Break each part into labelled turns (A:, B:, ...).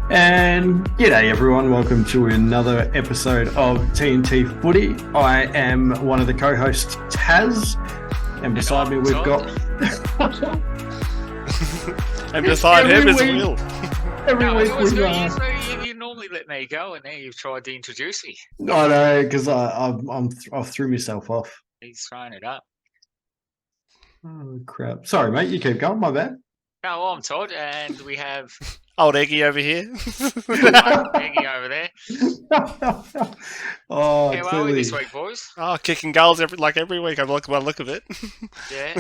A: And g'day everyone, welcome to another episode of TNT Footy. I am one of the co-hosts, Taz, and beside me we've got...
B: and beside him is Will.
A: Every week
C: you normally let me go, and now you've tried to introduce me.
A: I know, because I threw myself off.
C: He's throwing it up.
A: Oh, crap. Sorry, mate, you keep going, my bad.
C: No, I'm Todd, and we have...
B: Old Eggy over here.
C: Eggy over there.
A: Oh,
C: How are we this week, boys?
B: Oh, kicking goals every week. I like one look of it.
C: Yeah.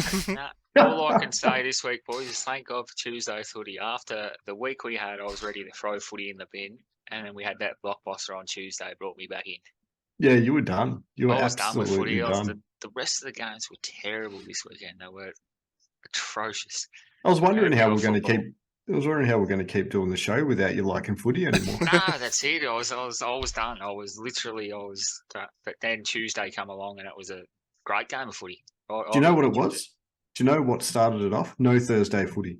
C: All I can say this week, boys, is thank God for Tuesday footy. After the week we had, I was ready to throw footy in the bin, and then we had that blockbuster on Tuesday, brought me back in.
A: Yeah, you were done. You were
C: I was done with footy.
A: done.
C: The rest of the games were terrible this weekend. They were atrocious.
A: I was wondering how we're going to keep. I was wondering how we're going to keep doing the show without you liking footy anymore.
C: Nah, that's it. I was done. But then Tuesday come along and it was a great game of footy.
A: Do you know what it was? Do you know what started it off? No Thursday footy.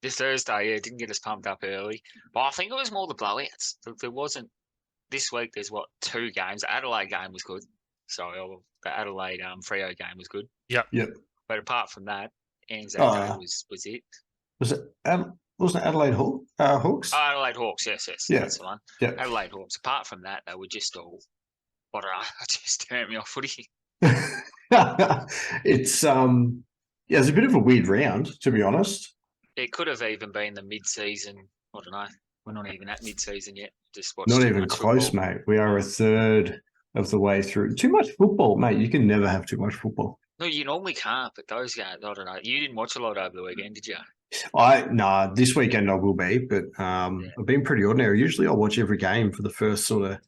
C: This Thursday, yeah, didn't get us pumped up early. But I think it was more the blowouts. There wasn't this week. There's two games. The Adelaide game was good. The Adelaide Freo game was good.
B: Yep.
C: But apart from that, Anzac Day was it.
A: Was it? Wasn't it Adelaide Hawks?
C: Oh, Adelaide Hawks, yes.
A: Yeah.
C: That's the one.
A: Yeah.
C: Adelaide Hawks. Apart from that, they were just all, I don't know, just turned me off footy.
A: It's it's a bit of a weird round, to be honest.
C: It could have even been the mid-season. I don't know. We're not even at mid-season yet. Just
A: not even close, football. Mate. We are a third of the way through. Too much football, mate. You can never have too much football.
C: No, you normally can't, but those guys, I don't know. You didn't watch a lot over the weekend, did you?
A: This weekend I will be, but I've been pretty ordinary. Usually I'll watch every game for the first sort of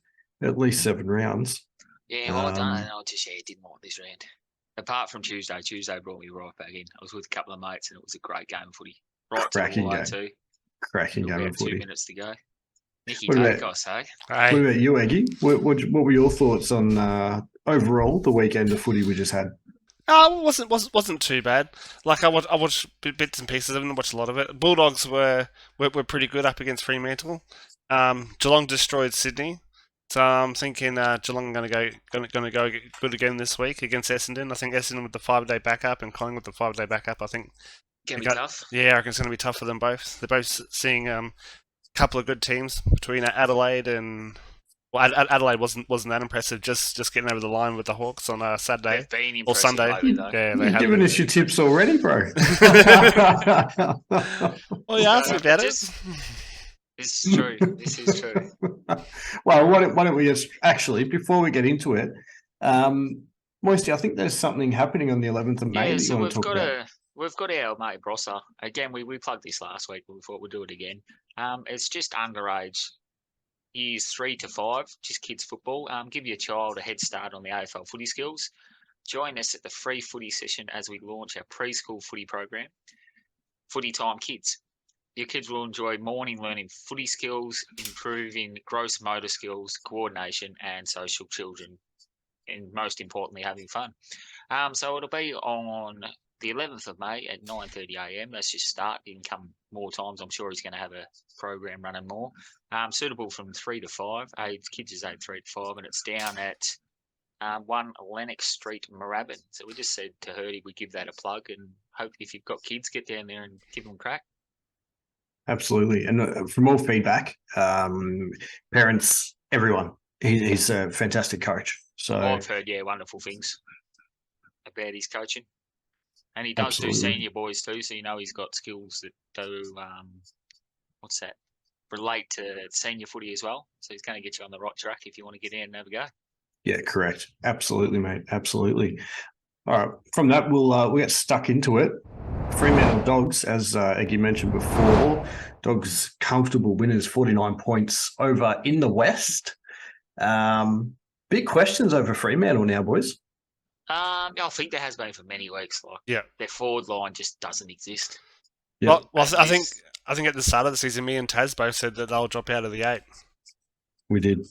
A: at least 7 rounds.
C: Yeah, well, I don't know. I didn't want this round. Apart from Tuesday brought me right back in. I was with a couple of mates and it was a great game of footy. Right cracking game. Too.
A: Cracking game of footy.
C: 2 minutes to go. Nicky Take, I say.
A: What about you, Eggy? What were your thoughts on overall the weekend of footy we just had?
B: It wasn't too bad. Like I watched bits and pieces. I didn't watch a lot of it. Bulldogs were pretty good up against Fremantle. Geelong destroyed Sydney, so I'm thinking Geelong going to go good again this week against Essendon. I think Essendon with the 5-day backup and Collingwood with the 5-day backup. I think
C: going to be tough.
B: Yeah, I reckon it's going to be tough for them both. They're both seeing a couple of good teams between Adelaide and. Well, Adelaide wasn't that impressive. Just getting over the line with the Hawks on Saturday or Sunday.
A: You're giving us your tips already, bro.
B: Well, you asked me about it.
C: This is true. This is true.
A: Well, why don't we just actually before we get into it, Moisty, I think there's something happening on the 11th of May.
C: Yeah, so we've got our mate Brosser again. We plugged this last week, but we thought we'd do it again. It's just underage. Years 3 to 5, just kids football. Give your child a head start on the AFL footy skills. Join us at the free footy session as we launch our preschool footy program, Footy Time Kids. Your kids will enjoy morning learning footy skills, improving gross motor skills, coordination, and social children, and most importantly, having fun. So it'll be on the 11th of May at 9:30 a.m. Let's just start. He can come more times. I'm sure he's going to have a program running more. Suitable from 3 to 5. Kids is 3 to 5, and it's down at 1 Lennox Street, Moorabbin. So we just said to Hurdy we give that a plug, and hope if you've got kids, get down there and give them a crack.
A: Absolutely, and from all feedback, parents, everyone, he's a fantastic coach. So
C: I've heard wonderful things about his coaching. And he does do senior boys too, so he's got skills that do, relate to senior footy as well. So he's going to get you on the right track if you want to get in and have a go.
A: Yeah, correct. Absolutely, mate. Absolutely. All right. From that, we'll get stuck into it. Fremantle Dogs, as Eggy mentioned before, Dogs comfortable winners, 49 points over in the West. Big questions over Fremantle now, boys.
C: I think there has been for many weeks. Their forward line just doesn't exist.
B: Yeah. Well, I think at the start of the season, me and Taz both said that they'll drop out of the 8.
A: We did.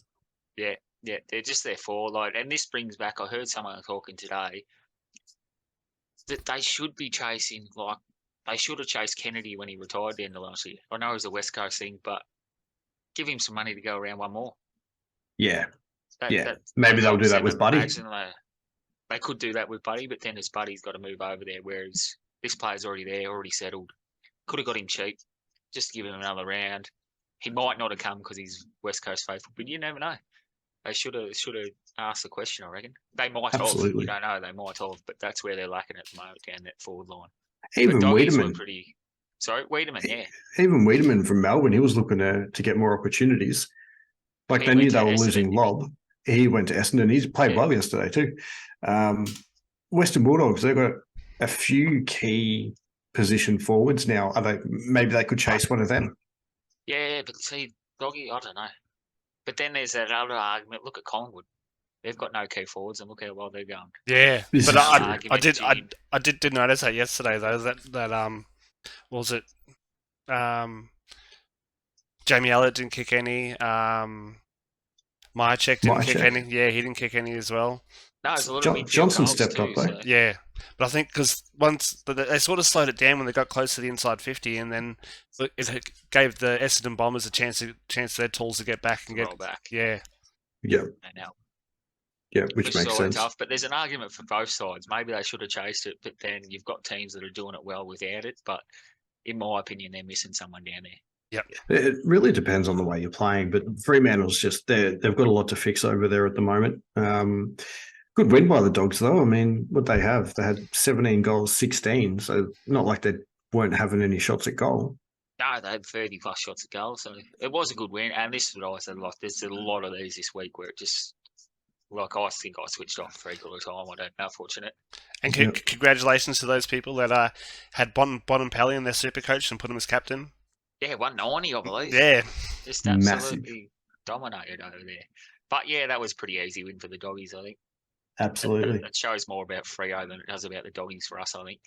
C: Yeah, they're just their forward line, and this brings back. I heard someone talking today that they should be chasing. They should have chased Kennedy when he retired at the end of last year. I know it was a West Coast thing, but give him some money to go around one more.
A: Yeah.
C: That,
A: Yeah.
C: that,
A: Maybe
C: that's
A: they'll
C: what
A: do
C: I'm
A: that with
C: saying.
A: Buddy.
C: Imagine they could do that with Buddy, but then his Buddy's got to move over there, whereas this player's already there, already settled. Could have got him cheap, just to give him another round. He might not have come because he's West Coast faithful, but you never know. They should have asked the question, I reckon. They might have.
A: Absolutely.
C: You don't know. They might have, but that's where they're lacking at the moment, down that forward line.
A: Even
C: but doggies were
A: Wiedemann.
C: pretty. Sorry, Wiedemann, yeah.
A: Even Wiedemann from Melbourne, he was looking to get more opportunities. Like
C: He
A: they
C: went
A: knew
C: to
A: they were
C: Essendon,
A: losing
C: didn't he?
A: Lob. He went to Essendon. He's played
C: Yeah.
A: well yesterday too. Western Bulldogs, they've got a few key position forwards now. Maybe they could chase one of them.
C: Yeah, but see, Doggy, I don't know. But then there's that other argument. Look at Collingwood. They've got no key forwards, and look how well they're going.
B: Yeah,
A: This
B: but
A: is
B: I,
A: true.
B: I
C: Argument
B: did
C: to
B: I,
C: him.
B: I did notice that yesterday though that what was it Jamie Elliott didn't kick any. Myercheck didn't kick
A: Myercheck.
B: any. Yeah, he didn't kick any as well.
C: No, there's a lot of midfield
A: Johnson
C: goals
A: stepped
C: too,
A: up though.
C: so-
B: Yeah, but I think because they sort of slowed it down when they got close to the inside 50, and then it gave the Essendon Bombers a chance their tools to get back and
C: roll back.
B: yeah.
A: Yeah,
C: And now,
A: yeah, which
C: is
A: makes
C: always
A: sense.
C: tough. But there's an argument for both sides. Maybe they should have chased it, but then you've got teams that are doing it well without it. But in my opinion, they're missing someone down there.
A: It really depends on the way you're playing, but Fremantle's just they've got a lot to fix over there at the moment. Good win by the Dogs though. I mean, what they had 17 goals, 16, so not like they weren't having any shots at goal.
C: No, they had 30 plus shots at goal, so it was a good win. And this is what I said, like, there's a lot of these this week where it just, like, I think I switched off 3/4 time. I don't know, fortunate.
B: And
A: Yep.
B: congratulations to those people that had Bon Pelly in their super coach and put him as captain.
C: Yeah, 190, I believe.
B: Yeah,
C: Just
A: Massive.
C: absolutely dominated over there. But yeah, that was a pretty easy win for the Doggies, I think.
A: Absolutely.
C: It shows more about Freo than it does about the Doggies for us, I think.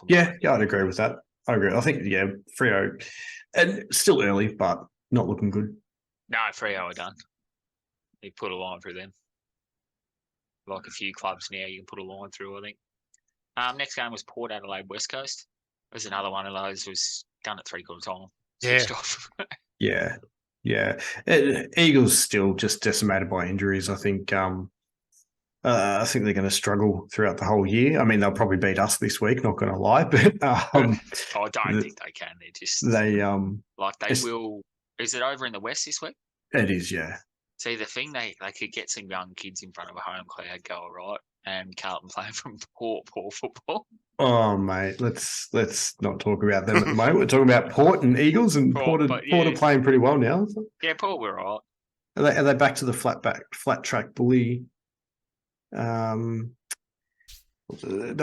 A: Yeah, I'd agree with that. I agree. I think, yeah, Freo, and still early, but not looking good.
C: No, Freo are done. You put a line through them. Like a few clubs now, you can put a line through, I think. Next game was Port Adelaide West Coast. It was another one of those was done at 3/4 time. Switched off.
A: Yeah. Eagles still just decimated by injuries. I think they're going to struggle throughout the whole year. I mean, they'll probably beat us this week. Not going to lie, but
C: I don't think they can. They're just
A: they
C: will. Is it over in the West this week?
A: It is, yeah.
C: See, the thing they could get some young kids in front of a home crowd, go all right, and Carlton playing from poor football.
A: Oh, mate, let's not talk about them at the moment. We're talking about Port and Eagles, and Port are playing pretty well now.
C: Yeah, Port were all
A: right. Are they back to the flat track bully? They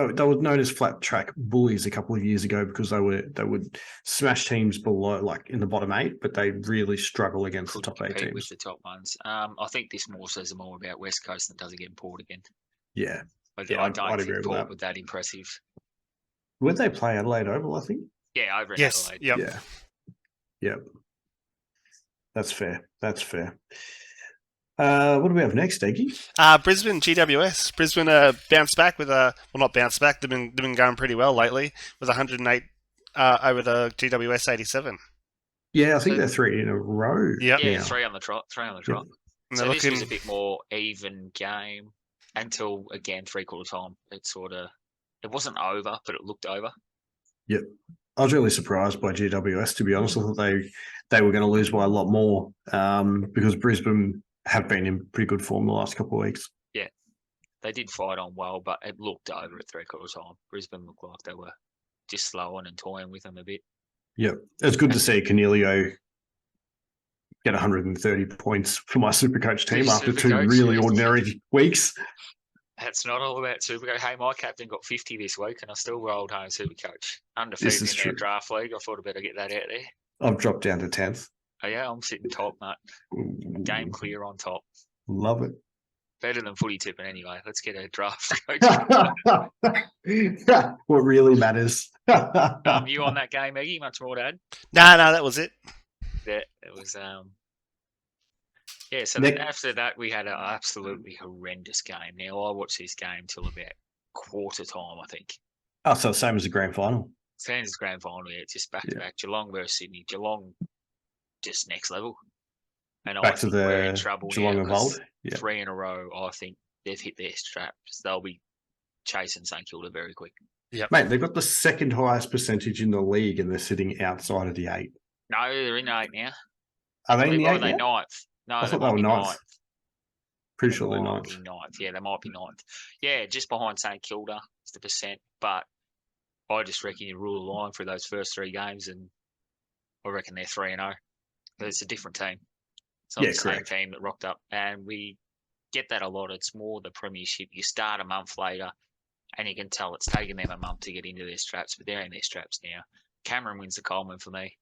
A: were known as flat track bullies a couple of years ago because they would smash teams below, like in the bottom 8, but they really struggle against the top 8 teams.
C: With the top ones. I think this more says more about West Coast than it does against Port again.
A: Yeah.
C: But
A: yeah,
C: I don't
A: agree
C: think
A: with
C: Port were that impressive.
A: Would they play Adelaide Oval, I think?
C: Yeah, over in Adelaide.
B: Yep.
A: Yeah. That's fair. What do we have next, Eggy?
B: Brisbane GWS. Brisbane bounced back with not bounced back. They've been going pretty well lately with 108 over the GWS 87.
A: Yeah, I think they're 3 in a row.
B: Yeah,
C: 3 on the trot.
B: Yep.
C: So this was a bit more even game until again 3/4 time. It wasn't over, but it looked over.
A: Yep. I was really surprised by GWS, to be honest. I thought they were going to lose by a lot more because Brisbane have been in pretty good form the last couple of weeks.
C: Yeah, they did fight on well, but it looked over at 3/4 time. Brisbane looked like they were just slowing and toying with them a bit.
A: Yep. It's good to see Cornelio get 130 points for my Supercoach team after 2 really ordinary weeks.
C: That's not all about Supercoach. Hey, my captain got 50 this week and I still rolled home Supercoach. Undefeated in our draft league. I thought I'd better get that out there.
A: I've dropped down to 10th.
C: Oh, yeah, I'm sitting top, mate. Game clear on top.
A: Love it.
C: Better than footy tipping anyway. Let's get a draft coach.
A: What really matters.
C: You on that game, Eggy? Much more to add?
B: No, that was it.
C: Yeah, it was. Yeah, so after that, we had an absolutely horrendous game. Now, I watched this game till about quarter time, I think.
A: Oh, so same as the grand final.
C: Same as the grand final, yeah, just back to back. Geelong versus Sydney. Geelong just next level. And I
A: Back to
C: think we're in
A: the
C: trouble
A: Geelong
C: now
A: of
C: 'cause
A: old. Yeah.
C: 3 in a row, I think they've hit their straps. They'll be chasing St Kilda very quick.
A: Mate, they've got the second highest percentage in the league and they're sitting outside of the 8.
C: No, they're in 8 now.
A: Are they in the
C: Or
A: 8
C: are they
A: now?
C: ninth? No,
A: I
C: they
A: thought they
C: might
A: were
C: be
A: ninth.
C: ninth.
A: Pretty sure they're
C: Might be
A: ninth.
C: ninth. Yeah, they might be ninth. Yeah, just behind St Kilda is the percent. But I just reckon you rule the line for those first 3 games, and I reckon they're 3-0. But it's a different team. It's not
A: Yeah,
C: the
A: correct.
C: same team that rocked up, and we get that a lot. It's more the premiership. You start a month later, and you can tell it's taken them a month to get into their straps, but they're in their straps now. Cameron wins the Coleman for me.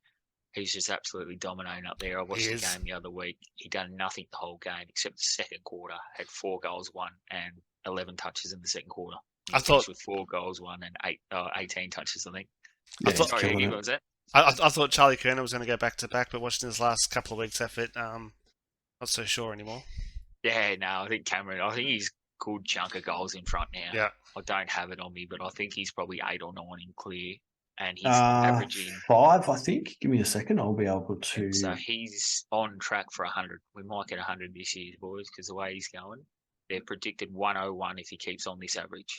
C: He's just absolutely dominating up there. I watched the game the other week. He done nothing the whole game except the second quarter. Had 4 goals, 1 and 11 touches in the second quarter. He finished with 4 goals, 1 and 18 touches, I think.
A: Yeah, he's
C: Sorry,
A: killing
C: Iggy,
A: it.
C: what was that?
B: I thought Charlie Kerner was going to go back to back, but watching his last couple of weeks' effort, not so sure anymore.
C: Yeah, no, I think Cameron. I think he's good chunk of goals in front now.
B: Yeah.
C: I don't have it on me, but I think he's probably 8 or 9 in clear, and he's averaging
A: 5, I think. Give me a second. I'll be able to.
C: So he's on track for 100. We might get 100 this year, boys, because the way he's going, they're predicted 101 if he keeps on this average.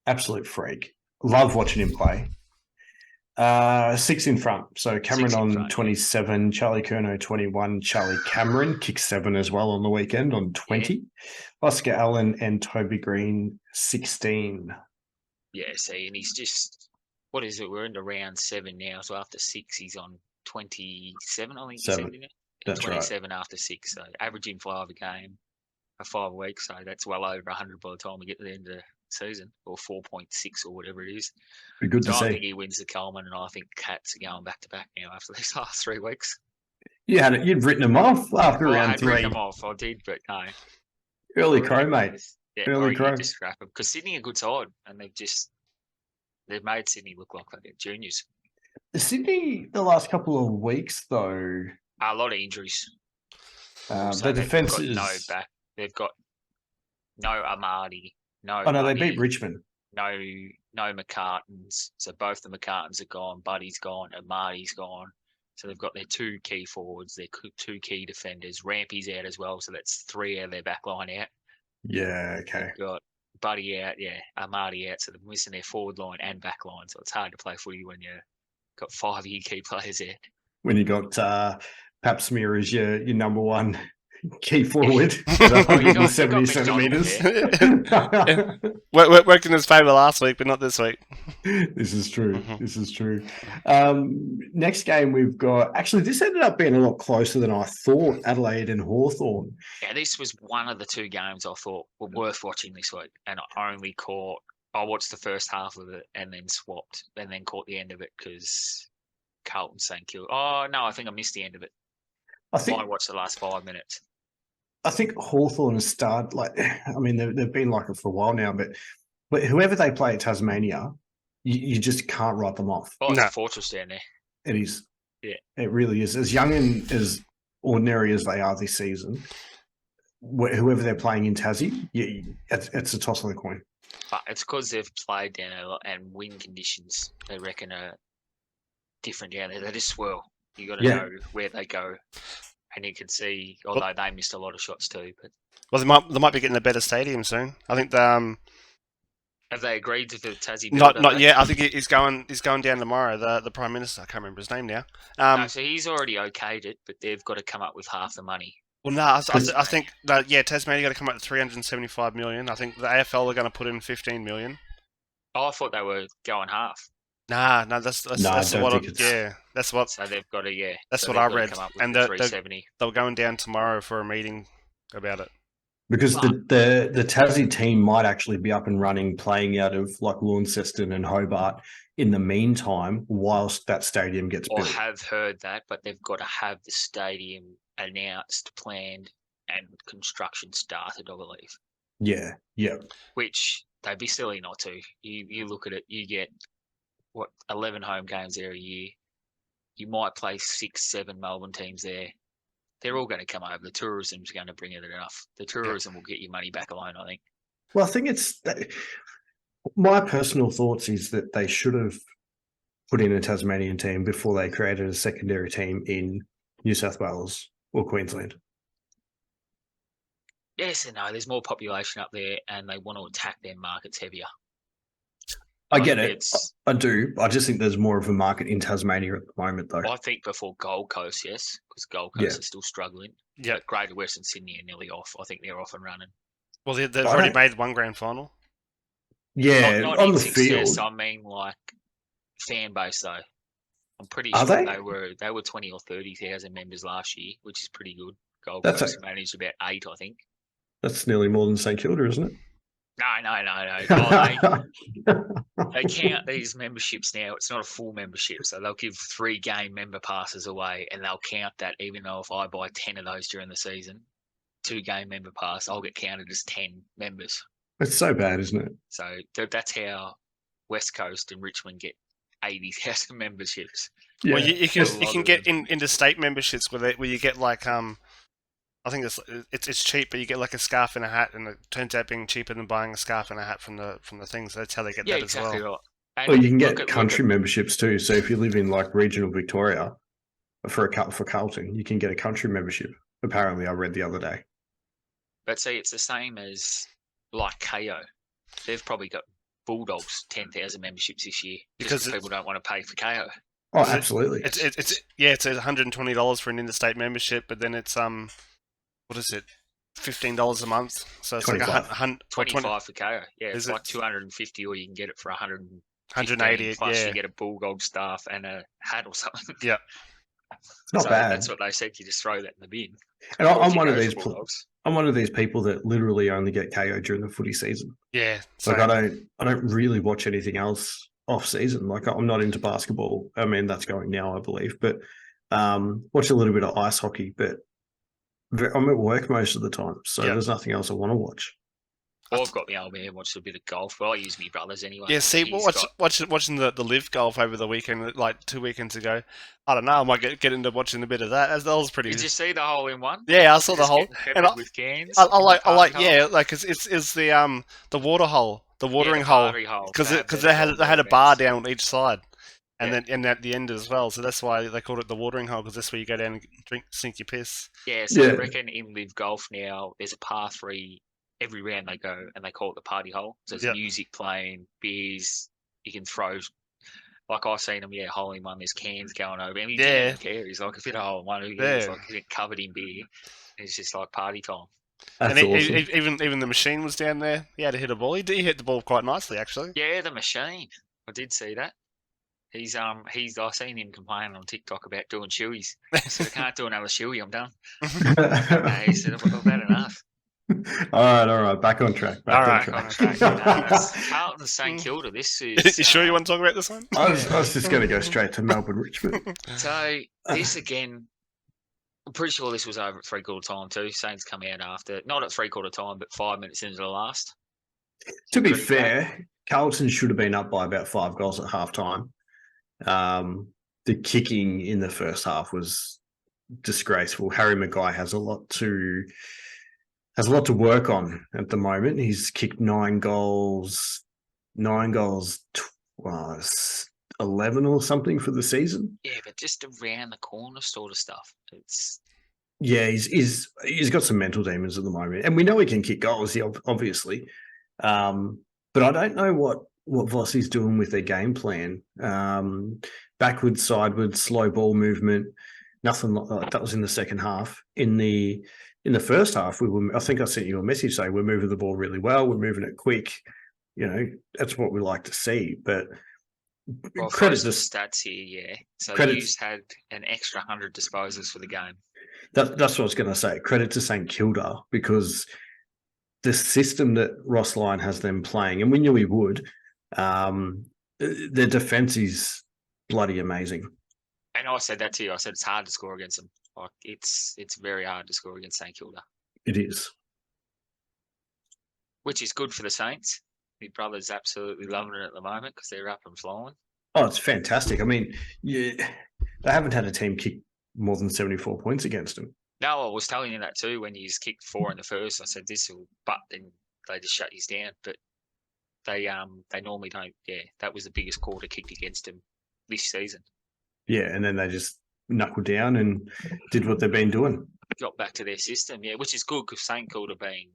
A: Absolute freak. Love watching him play. 6 in front. So Cameron on
C: front,
A: 27, Charlie Curnow 21, Charlie Cameron kicked 7 as well on the weekend on 20. Oscar Allen and Toby Green 16.
C: Yeah, see, and he's just, what is it? We're into round 7 now. So after 6, he's on 27, I think he said, didn't it?
A: That's
C: 27 after 6. So averaging 5 a game for 5 weeks. So that's well over 100 by the time we get to the end of the season, or 4.6 or whatever it is.
A: Be good
C: So
A: to
C: I
A: see.
C: think he wins the Coleman, and I think Cats are going back to back now after these last 3 weeks.
A: You'd written him off after
C: I
A: round
C: had
A: 3.
C: written them off. I did, but no.
A: Early crow, mate.
C: Yeah,
A: Early crow.
C: Just scrap them because Sydney are a good side, and they've made Sydney look like they're juniors.
A: Sydney, the last couple of weeks, though,
C: A lot of injuries.
A: the defence is.
C: No back. They've got no Amadi. No.
A: Oh no,
C: Buddy,
A: they beat Richmond.
C: No McCartans. So both the McCartans are gone. Buddy's gone. Amadi's gone. So they've got their 2 key forwards, their 2 key defenders. Rampy's out as well, so that's 3 out of their back line out.
A: Yeah, okay.
C: They've got Buddy out, Amadi out, so they're missing their forward line and back line. So it's hard to play footy when you've got 5 of your key players out.
A: When you got Pap Smear as your number 1 key forward at 170 centimetres.
B: Worked in his favour last week, but not this week.
A: This is true. This is true. Next game we've got... Actually, this ended up being a lot closer than I thought, Adelaide and Hawthorn.
C: Yeah, this was one of the 2 games I thought were worth watching this week, and I watched the first half of it and then swapped, and then caught the end of it because Carlton St Kilda. Oh, no, I think I missed the end of it. I watched the last 5 minutes.
A: I think Hawthorn has started they've been like it for a while now, but whoever they play at Tasmania, you just can't write them off.
C: Oh, it's a fortress down there.
A: It is.
C: Yeah.
A: It really is. As young and as ordinary as they are this season, whoever they're playing in Tassie, it's a toss of the coin.
C: But it's because they've played down there a lot, and wind conditions, they reckon, are different down there. They just swirl. You got to know where they go. And you can see, although they missed a lot of shots too. But
B: they might be getting a better stadium soon. I think
C: have they agreed to the Tassie
B: build? Not yet. I think he's going down tomorrow. The Prime Minister, I can't remember his name now.
C: No, so he's already okayed it, but they've got to come up with half the money.
B: Well, no, I think that Tasmania got to come up with 375 million. I think the AFL are going to put in 15 million.
C: Oh, I thought they were going half.
B: No, that's what. That's what.
C: So they've got to,
B: That's
C: so
B: what I read.
C: Come up with
B: and
C: 370.
B: They were going down tomorrow for a meeting about it.
A: Because the Tassie team might actually be up and running, playing out of like Launceston and Hobart in the meantime, whilst that stadium gets built.
C: I have heard that, but they've got to have the stadium announced, planned, and construction started, I believe.
A: Yeah.
C: Which they'd be silly not to. You look at it, you get 11 home games there a year. You might play 6, 7 Melbourne teams there. They're all going to come over. The tourism's going to bring it enough. The tourism will get your money back alone, I think.
A: Well, I think my personal thoughts is that they should have put in a Tasmanian team before they created a secondary team in New South Wales or Queensland?
C: Yes and no. There's more population up there, and they want to attack their markets heavier.
A: I
C: I
A: get
C: think
A: it.
C: it's-
A: I do. I just think there's more of a market in Tasmania at the moment, though.
C: I think before Gold Coast, yes, because Gold
A: Yeah.
C: Coast is still struggling.
B: Yeah.
C: But Greater Western Sydney are nearly off. I think they're off and running.
B: Well, they've
A: I
B: already
A: don't-
B: made one grand final.
A: Yeah,
C: Not
A: on
C: in
A: the
C: success.
A: field.
C: I mean, like fan base though. I'm pretty
A: Are
C: sure
A: they?
C: they were 20 or 30,000 members last year, which is pretty good. Gold
A: That's
C: Coast managed about 8, I think.
A: That's nearly more than St Kilda, isn't it?
C: No. They count these memberships now. It's not a full membership, so they'll give 3 game member passes away, and they'll count that. Even though if I buy 10 of those during the season, 2 game member pass, I'll get counted as 10 members.
A: It's so bad, isn't it?
C: So that's how West Coast and Richmond get 80,000 memberships.
A: Yeah.
B: Well, you
C: A
B: can
C: lot of
B: get
C: them.
B: into state memberships where you get like I think it's cheap, but you get like a scarf and a hat, and it turns out being cheaper than buying a scarf and a hat from the thing. So that's how they get
C: Yeah,
B: that
C: exactly
B: as well.
C: right. And
A: Or you can
C: look
A: get
C: at-
A: country memberships too. So if you live in like regional Victoria for Carlton, you can get a country membership. Apparently, I read the other day.
C: But see, it's the same as like KO. They've probably got Bulldogs 10,000 memberships this year
B: Because
C: because people don't want to pay for KO.
A: Oh,
B: Is it-
A: absolutely.
B: It's $120 for an interstate membership, but then it's what is it, $15 a month? So it's
A: 25.
B: like
C: 25 for KO. Yeah,
B: Is
C: it's
B: it?
C: like 250, or you can get it for
B: 180.
C: plus
B: Yeah,
C: you get a Bulldog staff and a hat or something.
B: yeah.
A: It's not
C: So
A: bad.
C: That's what they said. You just throw that in the bin.
A: And
C: Or if
A: I'm
C: you
A: one of
C: go for
A: these.
C: Bulldogs.
A: I'm one of these people that literally only get KO during the footy season.
B: Yeah.
A: Like
B: Same.
A: I don't really watch anything else off season. Like I'm not into basketball. I mean, that's going now, I believe. But watch a little bit of ice hockey. But I'm at work most of the time, so
B: Yeah.
A: there's nothing else I want to watch.
C: Well, I've got my old man watched a bit of golf, but I use my brothers anyway.
B: Yeah, see,
C: He's
B: watching the live golf over the weekend, like 2 weekends ago. I don't know. I might get into watching a bit of that. That was pretty.
C: Did you see the hole in one?
B: Yeah, I saw the
C: Just
B: hole,
C: getting
B: and
C: peppered with cans.
B: I
C: in the
B: like
C: party hole?
B: yeah, like it's the water hole, the watering hole, because they had a bar down on each side, and
C: Yeah.
B: then and at the end as well. So that's why they called it the watering hole, because that's where you go down and sink your piss.
C: Yeah, so
A: Yeah.
C: I reckon in live golf now, there's a par 3 every round they go, and they call it the party hole. So there's
B: Yeah.
C: music playing, beers, you can throw. Like I've seen them, hole in one. There's cans going over, and he
B: Yeah.
C: didn't care. He's like, if it a hole in one, who cares?
B: Yeah.
C: Like he's covered in beer. It's just like party time.
A: That's
B: and
A: awesome.
B: even the machine was down there. He had to hit a ball. He hit the ball quite nicely, actually.
C: Yeah, the machine. I did see that. I seen him complaining on TikTok about doing shoeies. He said, I can't do another shoey, I'm done. He said, I've had enough.
A: all right. Back on track. Back
B: All
A: on
B: right,
A: track.
C: That's Carlton St Kilda. This is
B: You sure you want to talk about this one?
A: I was just going to go straight to Melbourne Richmond.
C: So this again, I'm pretty sure this was over at 3/4 time too. Saints come out after, not at 3/4 time, but 5 minutes into the last.
A: To be
C: Pretty great.
A: fair, Carlton should have been up by about 5 goals at half time. The kicking in the first half was disgraceful. Harry Maguire has a lot to work on at the moment. He's kicked 9 goals, 11 or something for the season.
C: Yeah, but just around the corner sort of stuff. It's
A: Yeah, he's got some mental demons at the moment, and we know he can kick goals, obviously. But I don't know what Vossi's doing with their game plan. Backwards, sideways, slow ball movement, nothing like that. That was in the second half. In the first half, I think I sent you a message saying we're moving the ball really well, we're moving it quick. You know, that's what we like to see. But
C: well,
A: credit
C: the
A: to
C: stats here, yeah. So
A: credit-
C: Hughes had an extra 100 disposals for the game.
A: that's what I was going to say. Credit to St Kilda, because the system that Ross Lyon has them playing, and we knew he would, their defense is bloody amazing.
C: And I said that to you. I said it's hard to score against them. Like it's very hard to score against St Kilda,
A: It is.
C: which is good for the Saints. My brother's absolutely loving it at the moment because they're up and flying.
A: Oh, it's fantastic. I mean, they haven't had a team kick more than 74 points against them.
C: No, I was telling you that too when he's kicked 4 in the first. I said this will, but then they just shut his down. But they normally don't. Yeah, that was the biggest quarter kicked against him this season.
A: Yeah, and then they just knuckled down and did what they've been doing.
C: Got back to their system, yeah, which is good because St Kilda being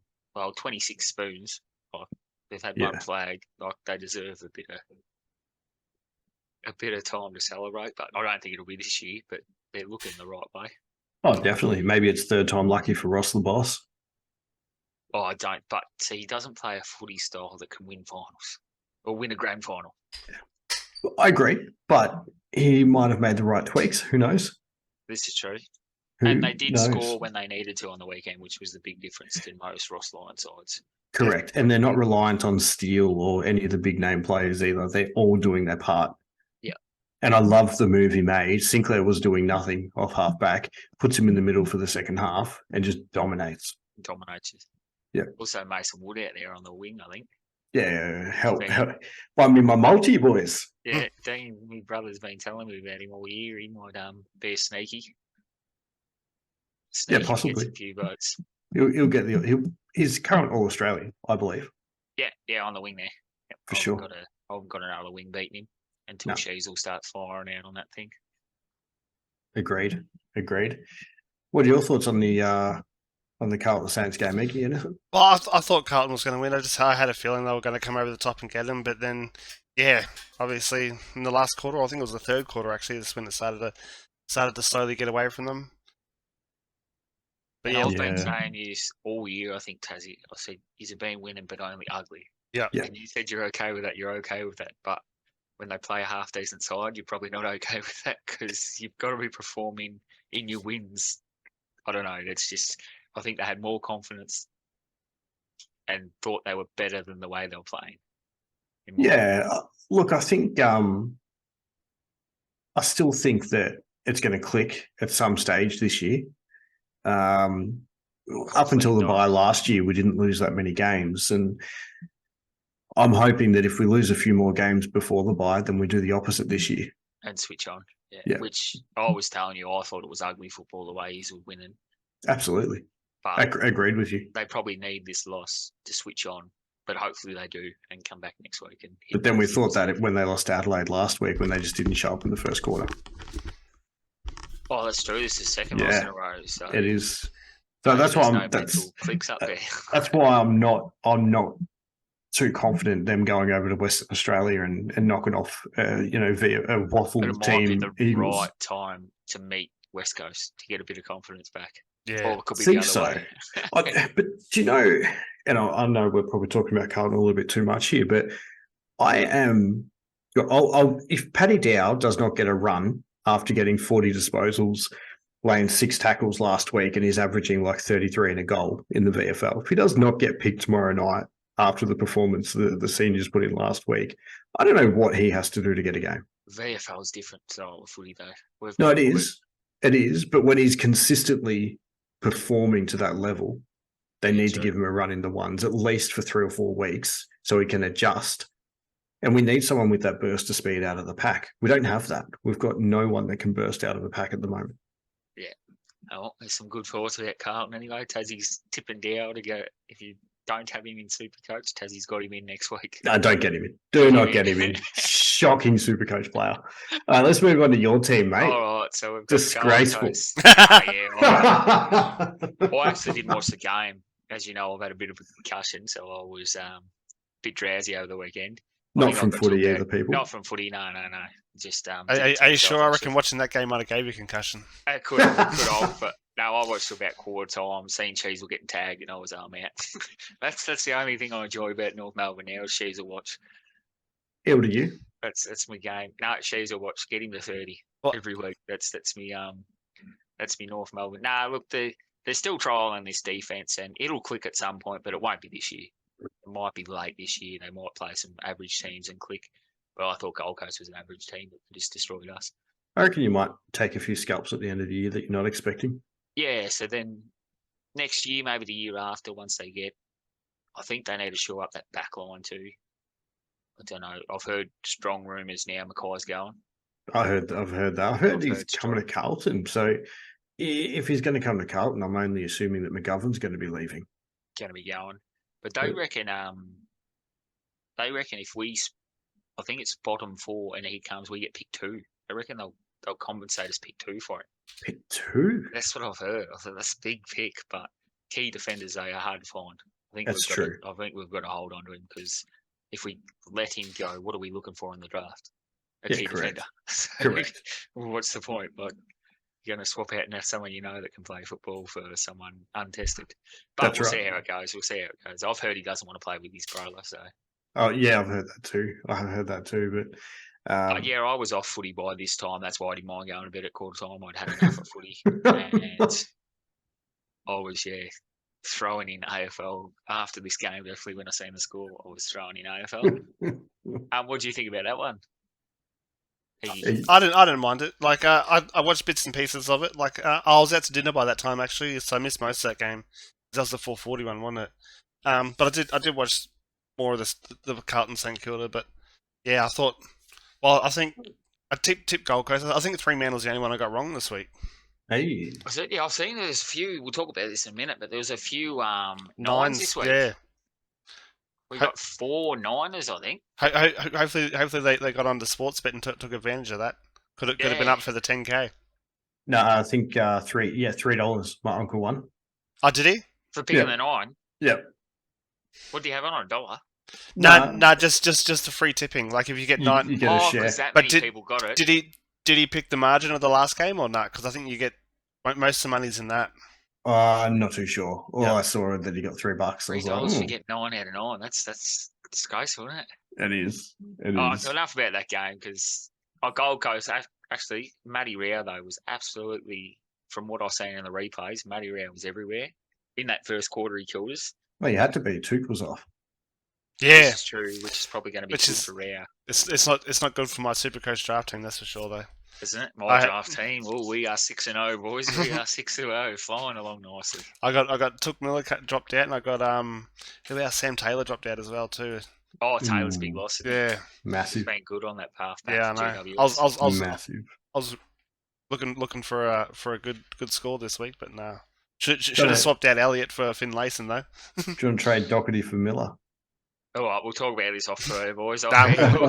C: 26 spoons. Like, they've had one
A: Yeah.
C: flag. Like, they deserve a bit of time to celebrate. But I don't think it'll be this year. But they're looking the right way.
A: Oh, definitely. Maybe it's third time lucky for Ross the boss.
C: Oh, I don't. But see, he doesn't play a footy style that can win finals or win a grand final.
A: I agree, but he might have made the right tweaks. Who knows?
C: This is true.
A: Who
C: And they did
A: knows?
C: score when they needed to on the weekend, which was the big difference to most Ross Lyon sides.
A: Correct. And they're not reliant on Steele or any of the big name players either. They're all doing their part.
C: Yeah.
A: And I love the move he made. Sinclair was doing nothing off half back, puts him in the middle for the second half and just dominates.
C: Dominates.
A: Yeah.
C: Also Mason Wood out there on the wing, I think.
A: Yeah, help. Won me my multi, boys.
C: Yeah, Dean, my brother's been telling me about him all year. He might be a sneaky.
A: Yeah,
C: Gets
A: possibly.
C: a few votes.
A: He'll get he's current All Australian, I believe.
C: Yeah, on the wing there. Yep,
A: For sure.
C: I haven't got another wing beating him until
A: No.
C: Sheasel starts firing out on that thing.
A: Agreed. What are your thoughts on the Carlton Saints game, Mickey? Anything?
B: Well, I thought Carlton was going to win. I had a feeling they were going to come over the top and get him, but then, yeah, obviously in the last quarter, I think it was the third quarter actually, that's when it started to slowly get away from them. But
C: And
B: yeah,
C: I've been saying this all year. I think Tassie. I said he's been winning, but only ugly.
B: Yeah.
C: And you said you're okay with that. You're okay with that, but when they play a half decent side, you're probably not okay with that because you've got to be performing in your wins. I don't know. It's just I think they had more confidence and thought they were better than the way they were playing.
A: Yeah, look, I think I still think that it's going to click at some stage this year. Up until the bye last year, we didn't lose that many games, and I'm hoping that if we lose a few more games before the bye, then we do the opposite this year
C: and switch on.
A: Yeah.
C: Which I was telling you, I thought it was ugly football the way he's winning.
A: Absolutely,
C: But
A: I agreed with you.
C: they probably need this loss to switch on, but hopefully they do and come back next week.
A: But then we thought that when they lost to Adelaide last week, when they just didn't show up in the first quarter.
C: Oh, that's true. This is the second loss in a row. So
A: it is. So that's why
C: clicks up there.
A: That's why I'm not too confident them going over to Western Australia and knocking off via a waffle
C: But it
A: team.
C: might be the
A: Eagles.
C: right time to meet West Coast to get a bit of confidence back.
B: Yeah,
C: or it could be the other way.
A: But do you know? And I know we're probably talking about Carlton a little bit too much here, but I am. If Paddy Dow does not get a run after getting 40 disposals, laying 6 tackles last week, and he's averaging like 33 and a goal in the VFL, if he does not get picked tomorrow night after the performance the seniors put in last week, I don't know what he has to do to get a game.
C: VFL is different style of footy, though.
A: It is. But when he's consistently performing to that level, they need to give him a run in the ones, at least for 3 or 4 weeks, so he can adjust. And we need someone with that burst of speed out of the pack. We don't have that. We've got no one that can burst out of the pack at the moment.
C: Yeah. Oh, there's some good thoughts about Carlton anyway. Tassie's tipping down to go. If you don't have him in Supercoach, Tassie's got him in next week.
A: No, don't get him in. Do not get him in. Shocking Supercoach player. All right, let's move on to your team, mate.
C: All right, so we've got
A: disgraceful.
C: I actually didn't watch the game. As you know, I've had a bit of a concussion, so I was a bit drowsy over the weekend.
A: Not from footy either, people.
C: Not from footy, no. Just
B: Are you sure? I reckon watching that game might have gave you a concussion.
C: It could have, but no, I watched about quarter time, seeing Cheezel getting tagged, and I was out. That's the only thing I enjoy about North Melbourne now is Cheezel watch.
A: Ill to you.
C: That's my game. No, Cheezel watch. Get him to 30 every week. That's me. That's me North Melbourne. Nah, look, they're still trialing this defense, and it'll click at some point, but it won't be this year. It might be late this year. They might play some average teams and click. But I thought Gold Coast was an average team that just destroyed us.
A: I reckon you might take a few scalps at the end of the year that you're not expecting.
C: Yeah, so then next year, maybe the year after, once they get, I think they need to shore up that back line too. I don't know. I've heard strong rumours now Mackay's going.
A: I've heard that. I've heard he's coming to Carlton. So if he's going to come to Carlton, I'm only assuming that McGovern's going to be leaving.
C: Going to be going. But they reckon if we, I think it's bottom 4 and he comes, we get picked 2. I reckon they'll they'll compensate us pick 2 for it.
A: Pick 2.
C: That's what I've heard. I thought that's a big pick, but key defenders they are hard to find. I think
A: That's
C: we've got
A: true.
C: I think we've got to hold on to him because if we let him go, what are we looking for in the draft? A key
A: correct.
C: defender. So,
A: Correct.
C: well, what's the point? Like you're going to swap out and have someone you know that can play football for someone untested. But
A: That's
C: we'll
A: right.
C: see how it goes. We'll see how it goes. I've heard he doesn't want to play with his brother, so.
A: Oh yeah, I've heard that too. But
C: Yeah, I was off footy by this time. That's why I didn't mind going to bed at quarter time. I'd had enough of footy. And I was, throwing in AFL after this game. Definitely when I seen the score, I was throwing in AFL. What do you think about that one?
B: I didn't mind it. Like I watched bits and pieces of it. Like I was out to dinner by that time actually, so I missed most of that game. That was the 4:40 one, wasn't it? But I did watch more of the Carlton St Kilda. But yeah, I thought. Well, I think I tipped Gold Coast. I think Fremantle's the only one I got wrong this week.
A: hey,
C: Yeah, I've seen there's a few. We'll talk about this in a minute, but there was a few
B: Nines
C: this week.
B: Yeah.
C: We got 4 Niners, I think.
B: Hopefully they got onto Sportsbet and took advantage of that. Could have been up for the 10K.
A: no, I think $3. My uncle won.
B: Oh, did he?
C: For picking the 9.
A: Yep.
C: What do you have on $1?
B: No, just the free tipping. Like if you get 9,
A: you get a share.
C: Because that
B: But
C: many people got it.
B: did he pick the margin of the last game or not? Because I think you get most of the money's in that.
A: I'm not too sure. All
B: Yeah.
A: I saw that he got $3. I was
C: $3
A: like,
C: to get 9 out of 9. That's disgraceful, isn't it?
A: It is. It
C: Oh,
A: is.
C: enough about that game because Gold Coast actually Matty Rao though was absolutely, from what I've seen in the replays, Matty Rao was everywhere in that first quarter. He killed us.
A: Well, you had to be. 2 was off.
B: Yeah,
C: Which is true. Which is probably going to be good for Rao,
B: it's not good for my Supercoach draft team. That's for sure, though.
C: isn't it? My draft team. Oh, we are 6-0, boys. We are 6-0, flying along nicely.
B: I got Took Miller dropped out, and I got who else? Sam Taylor dropped out as well too.
C: Oh, Taylor's big loss.
B: Yeah,
A: Massive.
C: He's been good on that path back.
B: yeah, I
C: to
B: know.
C: GWS.
B: I was
A: Massive.
B: I was looking for a good score this week, but no. Should have swapped out Elliott for Finlayson though.
A: Do you want to trade Doherty for Miller?
C: All right, we'll talk about this off the boys. We'll
B: Damn.
C: get our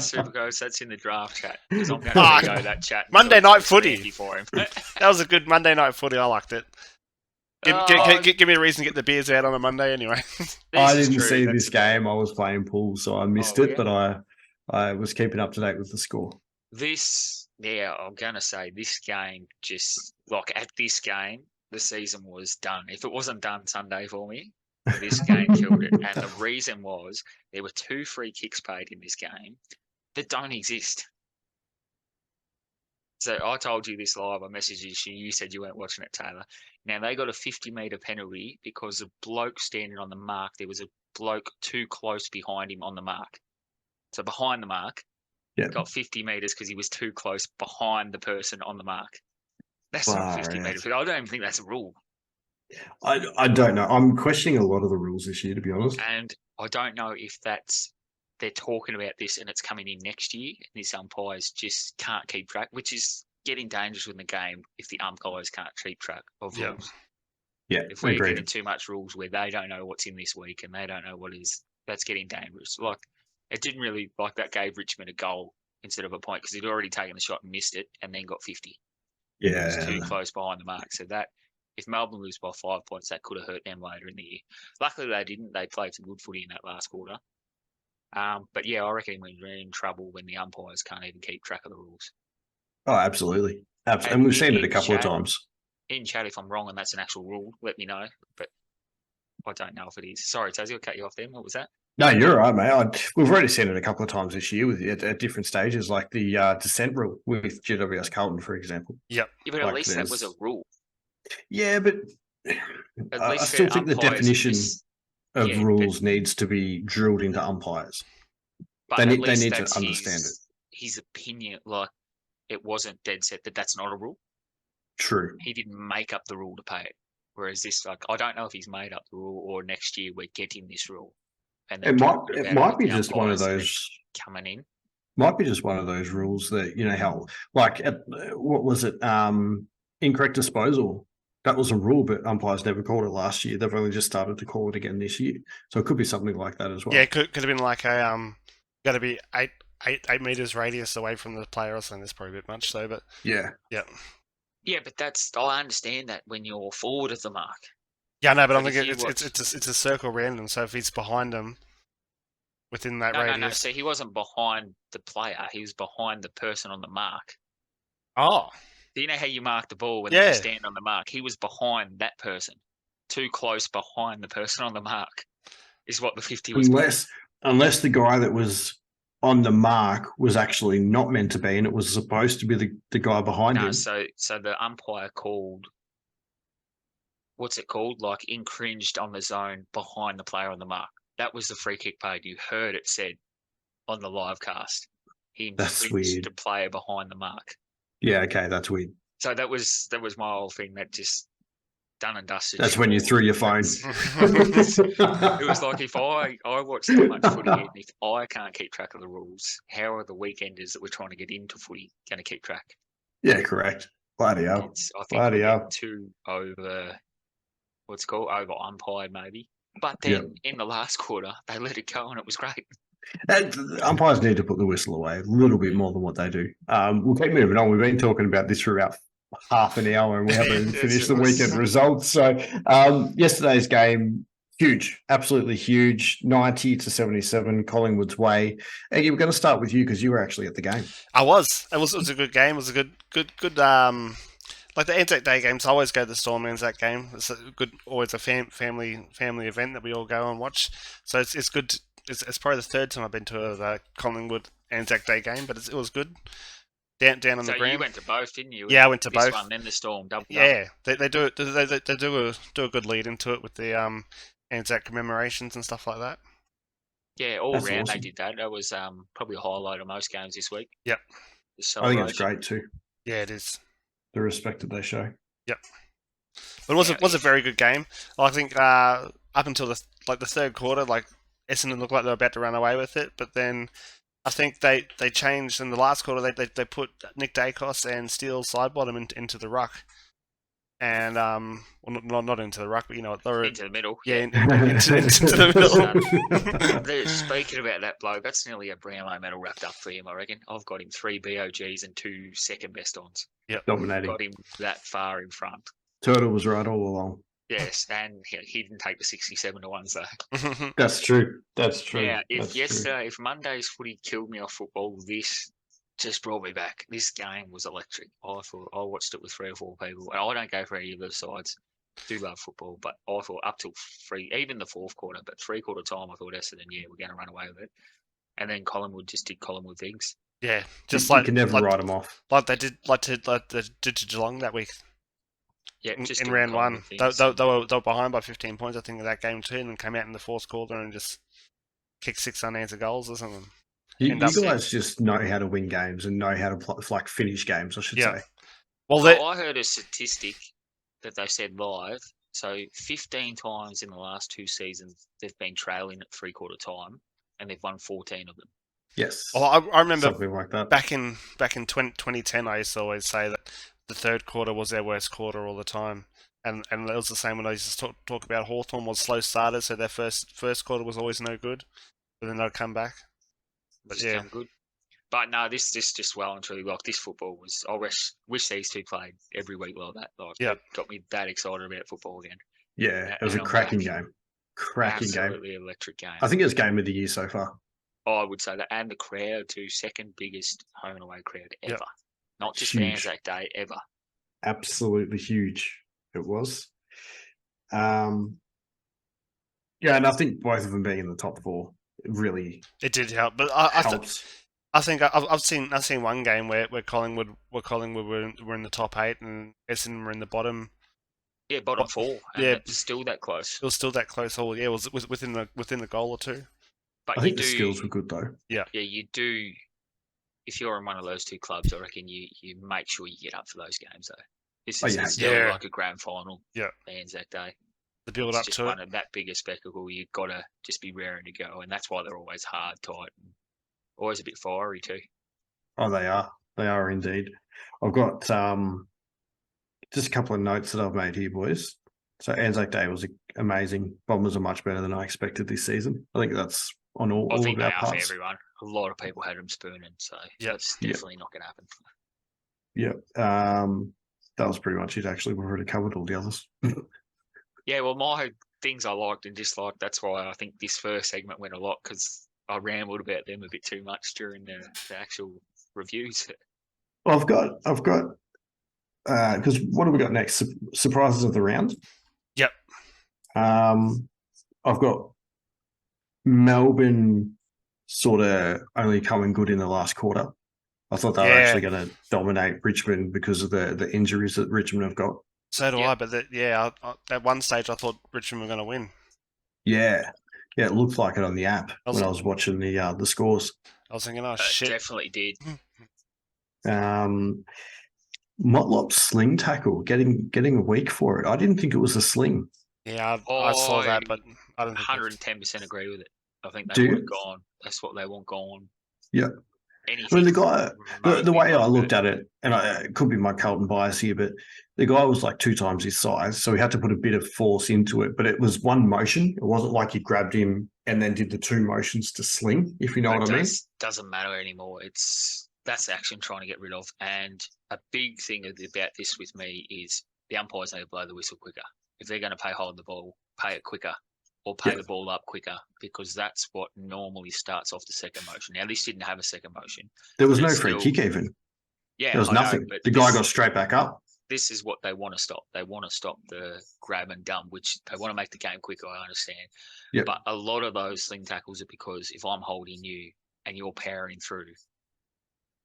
C: Supercoach. That's in the draft chat. 'Cause I'm going to go that chat.
B: Monday
C: until
B: Night
C: it's
B: Footy.
C: handy for him.
B: That was a good Monday Night Footy. I liked it. Give me a reason to get the beers out on a Monday anyway.
A: I didn't see this game. I was playing pool, so I missed it.
C: Yeah?
A: But I was keeping up to date with the score.
C: I'm going to say this game, just like at this game, the season was done. If it wasn't done Sunday for me, this game killed it. And the reason was there were 2 free kicks paid in this game that don't exist. So I told you this live. I messaged you. You said you weren't watching it, Taylor. Now, they got a 50-metre penalty because a bloke standing on the mark, there was a bloke too close behind him on the mark. So behind the mark, got 50 metres because he was too close behind the person on the mark. That's not 50 metres. I don't even think that's a rule.
A: I don't know. I'm questioning a lot of the rules this year, to be honest.
C: And I don't know if they're talking about this and it's coming in next year. And these umpires just can't keep track, which is getting dangerous in the game if the umpires can't keep track of rules.
A: Yeah,
C: if we're getting too much rules where they don't know what's in this week and they don't know what is, that's getting dangerous. Like it didn't really like that gave Richmond a goal instead of a point because he'd already taken the shot and missed it and then got 50.
A: Yeah,
C: it was too close behind the mark. So that. If Melbourne lose by 5 points, that could have hurt them later in the year. Luckily, they didn't. They played some good footy in that last quarter. But yeah, I reckon we're in trouble when the umpires can't even keep track of the rules.
A: Oh, absolutely. And we've seen it a couple of times.
C: In chat, if I'm wrong and that's an actual rule, let me know. But I don't know if it is. Sorry, Tazzy, I'll cut you off then. What was that?
A: No, you're right, mate. We've already seen it a couple of times this year at different stages, like the descent rule with GWS Carlton, for example.
B: Yep.
C: Yeah, but at least that was a rule.
A: Yeah, but I still think the definition of rules needs to be drilled into umpires. They need to understand it.
C: His opinion, like it wasn't dead set that that's not a rule.
A: True.
C: He didn't make up the rule to pay it. Whereas this, like, I don't know if he's made up the rule or next year we're getting this rule. And
A: it might be just one of those
C: coming in.
A: Might be just one of those rules that how like what was it? Incorrect disposal. That was a rule, but umpires never called it last year. They've only just started to call it again this year. So it could be something like that as well.
B: Yeah, it could have been like a got to be eight meters radius away from the player or something. That's probably a bit much, though. But
A: Yeah.
B: yeah,
C: Yeah, but I understand that when you're forward of the mark.
B: yeah, no, but I'm
C: But if
B: thinking
C: you
B: it's a circle around him. So if he's behind him within that
C: No.
B: radius,
C: So he wasn't behind the player. He was behind the person on the mark.
B: oh,
C: Do you know how you mark the ball when
B: Yeah.
C: you stand on the mark? He was behind that person, too close behind the person on the mark. Is what the 50 was.
A: Unless the guy that was on the mark was actually not meant to be, and it was supposed to be the guy behind
C: No,
A: him.
C: so the umpire called. What's it called? Like infringed on the zone behind the player on the mark. That was the free kick paid. You heard it said on the live cast. He
A: That's
C: infringed
A: weird.
C: the player behind the mark.
A: Yeah, okay, that's weird.
C: So that was my whole thing. That just done and dusted.
A: That's when you threw your phone.
C: It was like if I watch that much footy and if I can't keep track of the rules, how are the weekenders that we're trying to get into footy going to keep track?
A: Yeah, correct. Bloody hell.
C: I think
A: Bloody
C: we're
A: hell.
C: getting too over umpired maybe. But then in the last quarter, they let it go and it was great.
A: Umpires need to put the whistle away a little bit more than what they do. We'll keep moving on. We've been talking about this for about half an hour and we haven't
C: Yes,
A: finished
C: it
A: the
C: was.
A: weekend results. So yesterday's game, huge, absolutely huge, 90-77, Collingwood's way. Eggy, we're going to start with you because you were actually at the game.
B: I was. It was a good game. It was a good. Like the Anzac Day games, I always go to the Storm Anzac game. It's a good, always a family event that we all go and watch. So it's good. It's probably the third time I've been to a Collingwood Anzac Day game, but it was good. Down on
C: So
B: the ground.
C: you went to both, didn't you?
B: Yeah, I went to
C: this
B: both.
C: one, then the Storm, double.
B: Yeah, they do it. They do a good lead into it with the Anzac commemorations and stuff like that.
C: Yeah, all
A: That's
C: round
A: awesome.
C: they did that. That was probably a highlight of most games this week.
B: Yep.
A: I think it's great too.
B: Yeah, it is.
A: The respect that they show.
B: Yep. But it was a very good game. I think up until the third quarter, like Essendon looked like they were about to run away with it, but then I think they changed in the last quarter. They put Nick Dacos and Steele Sidebottom into the ruck, and well, not into the ruck, but you know they were
C: into the middle.
B: Yeah, into the
C: middle. Speaking about that bloke, that's nearly a Brownlow medal wrapped up for him. I reckon. I've got him 3 BOGs and 2 second best ons.
B: Yep,
A: dominating.
C: Got him that far in front.
A: Turtle was right all along.
C: Yes, and he didn't take the 67 to 1, so.
A: That's true. That's true.
C: Yeah,
A: if
C: Monday's footy killed me off football, this just brought me back. This game was electric. I watched it with 3 or 4 people, and I don't go for any of the sides. Do love football, but I thought up till even the fourth quarter, but 3/4 time, I thought Essendon, we're going to run away with it. And then Collingwood just did Collingwood things.
B: Yeah, just
A: you can never write them off.
B: Like they did to Geelong that week.
C: Yeah, just
B: in round one, they were behind by 15 points, I think, in that game too, and came out in the fourth quarter and just kicked 6 unanswered goals or something.
A: You guys just know how to win games and know how to finish games, I should say.
C: Well, I heard a statistic that they said live. So 15 times in the last 2 seasons, they've been trailing at 3/4 time, and they've won 14 of them.
A: Yes.
B: Well, I remember
A: something like that.
B: Back in 2010, I used to always say that the third quarter was their worst quarter all the time, and it was the same when I used to talk about Hawthorn was slow starters, so their first quarter was always no good, but then they'd come back. But yeah,
C: good. But no, this just well and truly, like, this football was. I wish these two played every week like that. Like, it got me that excited about football again.
A: Yeah, it was a cracking game.
C: Absolutely electric game.
A: I think it was game of the year so far.
C: Oh, I would say that, and the crowd too, second biggest home and away crowd ever.
B: Yep.
C: Not just Anzac Day, ever.
A: Absolutely huge. It was. Yeah, and I think both of them being in the top 4 really
B: it did help. But
A: helps.
B: I think I've seen one game where Collingwood were in the top 8 and Essendon were in the bottom.
C: Yeah, bottom 4. And it's still that close.
B: It was still that close. Oh, yeah, it was within the goal or two.
C: But
A: I think the skills were good though.
B: Yeah.
C: Yeah, you do. If you're in one of those 2 clubs, I reckon you make sure you get up for those games though. This is still like a grand final.
B: Yeah.
C: Anzac Day.
B: The build up to
C: it. Of that bigger spectacle, you've got to just be raring to go, and that's why they're always hard, tight, and always a bit fiery too.
A: Oh, they are. They are indeed. I've got just a couple of notes that I've made here, boys. So Anzac Day was amazing. Bombers are much better than I expected this season. I think that's on all
C: I
A: of
C: think they
A: our
C: are for
A: parts.
C: everyone. A lot of people had them spooning, so
B: Yep.
C: that's
A: Yep.
C: definitely not going to happen.
A: Yeah. That was pretty much it. Actually, we've already covered all the others.
C: Yeah, well, my things I liked and disliked. That's why I think this first segment went a lot because I rambled about them a bit too much during the actual reviews.
A: Well, I've got because what have we got next? Surprises of the round.
B: Yep.
A: I've got Melbourne sort of only coming good in the last quarter. I thought they were actually going to dominate Richmond because of the injuries that Richmond have got.
B: So do
C: Yep.
B: I, but at one stage I thought Richmond were going to win.
A: Yeah, it looked like it on the app
B: I was-
A: when I was watching the scores.
B: I was thinking, oh shit.
C: Definitely did.
A: Motlop's sling tackle, getting a week for it. I didn't think it was a sling.
B: Yeah, I saw that, but I don't think
C: 110% agree with it. I think
A: Do
C: they
A: you?
C: want it gone. That's what they want gone.
A: Yeah.
C: Anything
A: I mean, the guy, the
C: remotely
A: way I
C: above
A: looked
C: it.
A: at it, and it could be my Carlton bias here, but the guy was like 2 times his size, so he had to put a bit of force into it. But it was one motion. It wasn't like he grabbed him and then did the 2 motions to sling, if you know what I mean.
C: Doesn't matter anymore. That's action trying to get rid of. And a big thing about this with me is the umpires need to blow the whistle quicker. If they're going to hold the ball, pay it quicker. Or pay the ball up quicker, because that's what normally starts off the second motion. Now, this didn't have a second motion.
A: There was no free kick even.
C: Yeah,
A: there was nothing.
C: But
A: the guy got straight back up.
C: This is what they want to stop. They want to stop the grab and dump, which they want to make the game quicker, I understand.
A: Yep.
C: But a lot of those sling tackles are because if I'm holding you and you're powering through,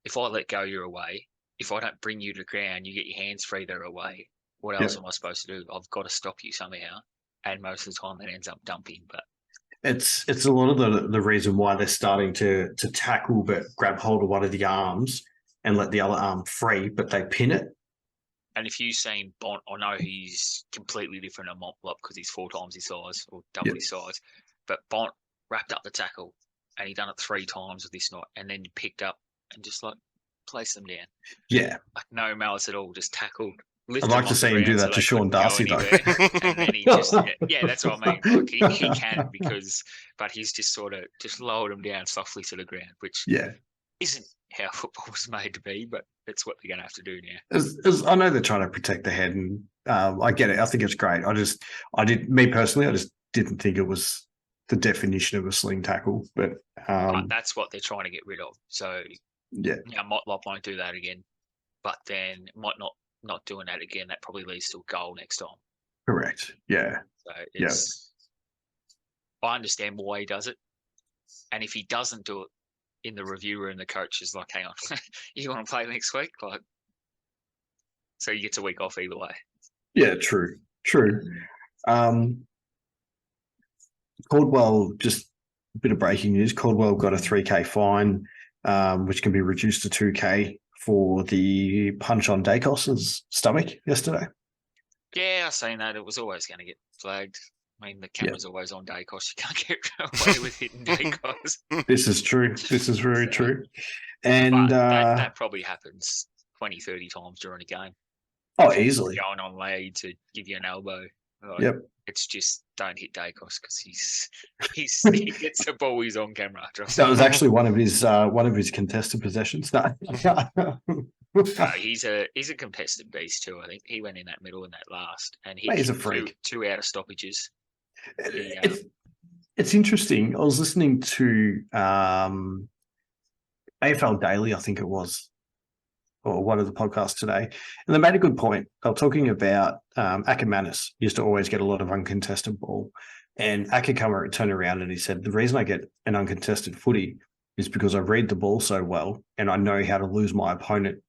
C: if I let go, you're away. If I don't bring you to the ground, you get your hands free, they're away. What else am I supposed to do? I've got to stop you somehow. And most of the time that ends up dumping. But
A: it's a lot of the reason why they're starting to tackle but grab hold of one of the arms and let the other arm free, but they pin it.
C: And if you've seen Bont, I know he's completely different than Motlop because he's 4 times his size or double his size. But Bont wrapped up the tackle and he done it 3 times with this night, and then picked up and just like placed them down.
A: Yeah,
C: like no malice at all, just tackled.
A: I'd like to see him do that to Sean Darcy, though.
C: And then he just, that's what I mean. Like he can but he's just sort of just lowered him down softly to the ground, which isn't how football was made to be, but it's what they're going to have to do now.
A: I know they're trying to protect the head, and I get it. I think it's great. I just didn't think it was the definition of a sling tackle, but
C: that's what they're trying to get rid of. So Motlop won't do that again, but then might not doing that again, that probably leads to a goal next time.
A: Correct. Yeah.
C: So I understand why he does it. And if he doesn't do it in the review room, the coach is like, hang on, you want to play next week? Like, so he gets a week off either way.
A: Yeah, true. Caldwell, just a bit of breaking news. Caldwell got a 3K fine, which can be reduced to 2K for the punch on Dacos's stomach yesterday.
C: Yeah, I've seen that. It was always going to get flagged. I mean, the camera's always on Dacos. You can't get away with hitting Dacos.
A: This is true. This is very true. And
C: that probably happens 20, 30 times during a game.
A: Oh, easily.
C: Going on lead to give you an elbow. It's just don't hit Dacos because he gets the ball. He's on camera.
A: That was actually one of his contested possessions. No.
C: He's a contested beast too. I think he went in that middle in that last, and
A: he's a freak.
C: Two out of stoppages.
A: It's interesting. I was listening to AFL Daily, I think it was, or one of the podcasts today, and they made a good point. They were talking about Ackermanis used to always get a lot of uncontested ball, and Acker turned around and he said, the reason I get an uncontested footy is because I read the ball so well and I know how to lose my opponent.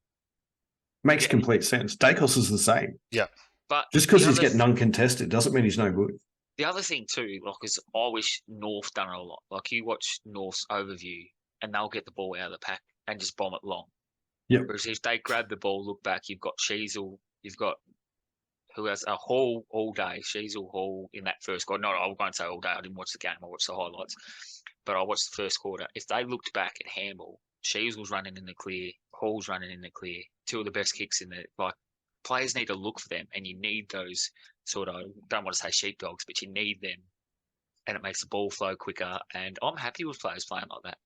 A: Makes complete sense. Dacos is the same.
B: Yeah.
C: But
A: just because he's getting uncontested doesn't mean he's no good.
C: The other thing too, like, is I wish North done it a lot. Like, you watch North's overview and they'll get the ball out of the pack and just bomb it long.
A: Yep.
C: Whereas if they grab the ball, look back, you've got Sheasel, you've got who has a Hall all day. Sheasel, Hall in that first quarter. No, I won't say all day. I didn't watch the game. I watched the highlights. But I watched the first quarter. If they looked back at handball, Sheasel's running in the clear, Hall's running in the clear. 2 of the best kicks in the players need to look for them, and you need those sort of, don't want to say sheepdogs, but you need them and it makes the ball flow quicker. And I'm happy with players playing like that.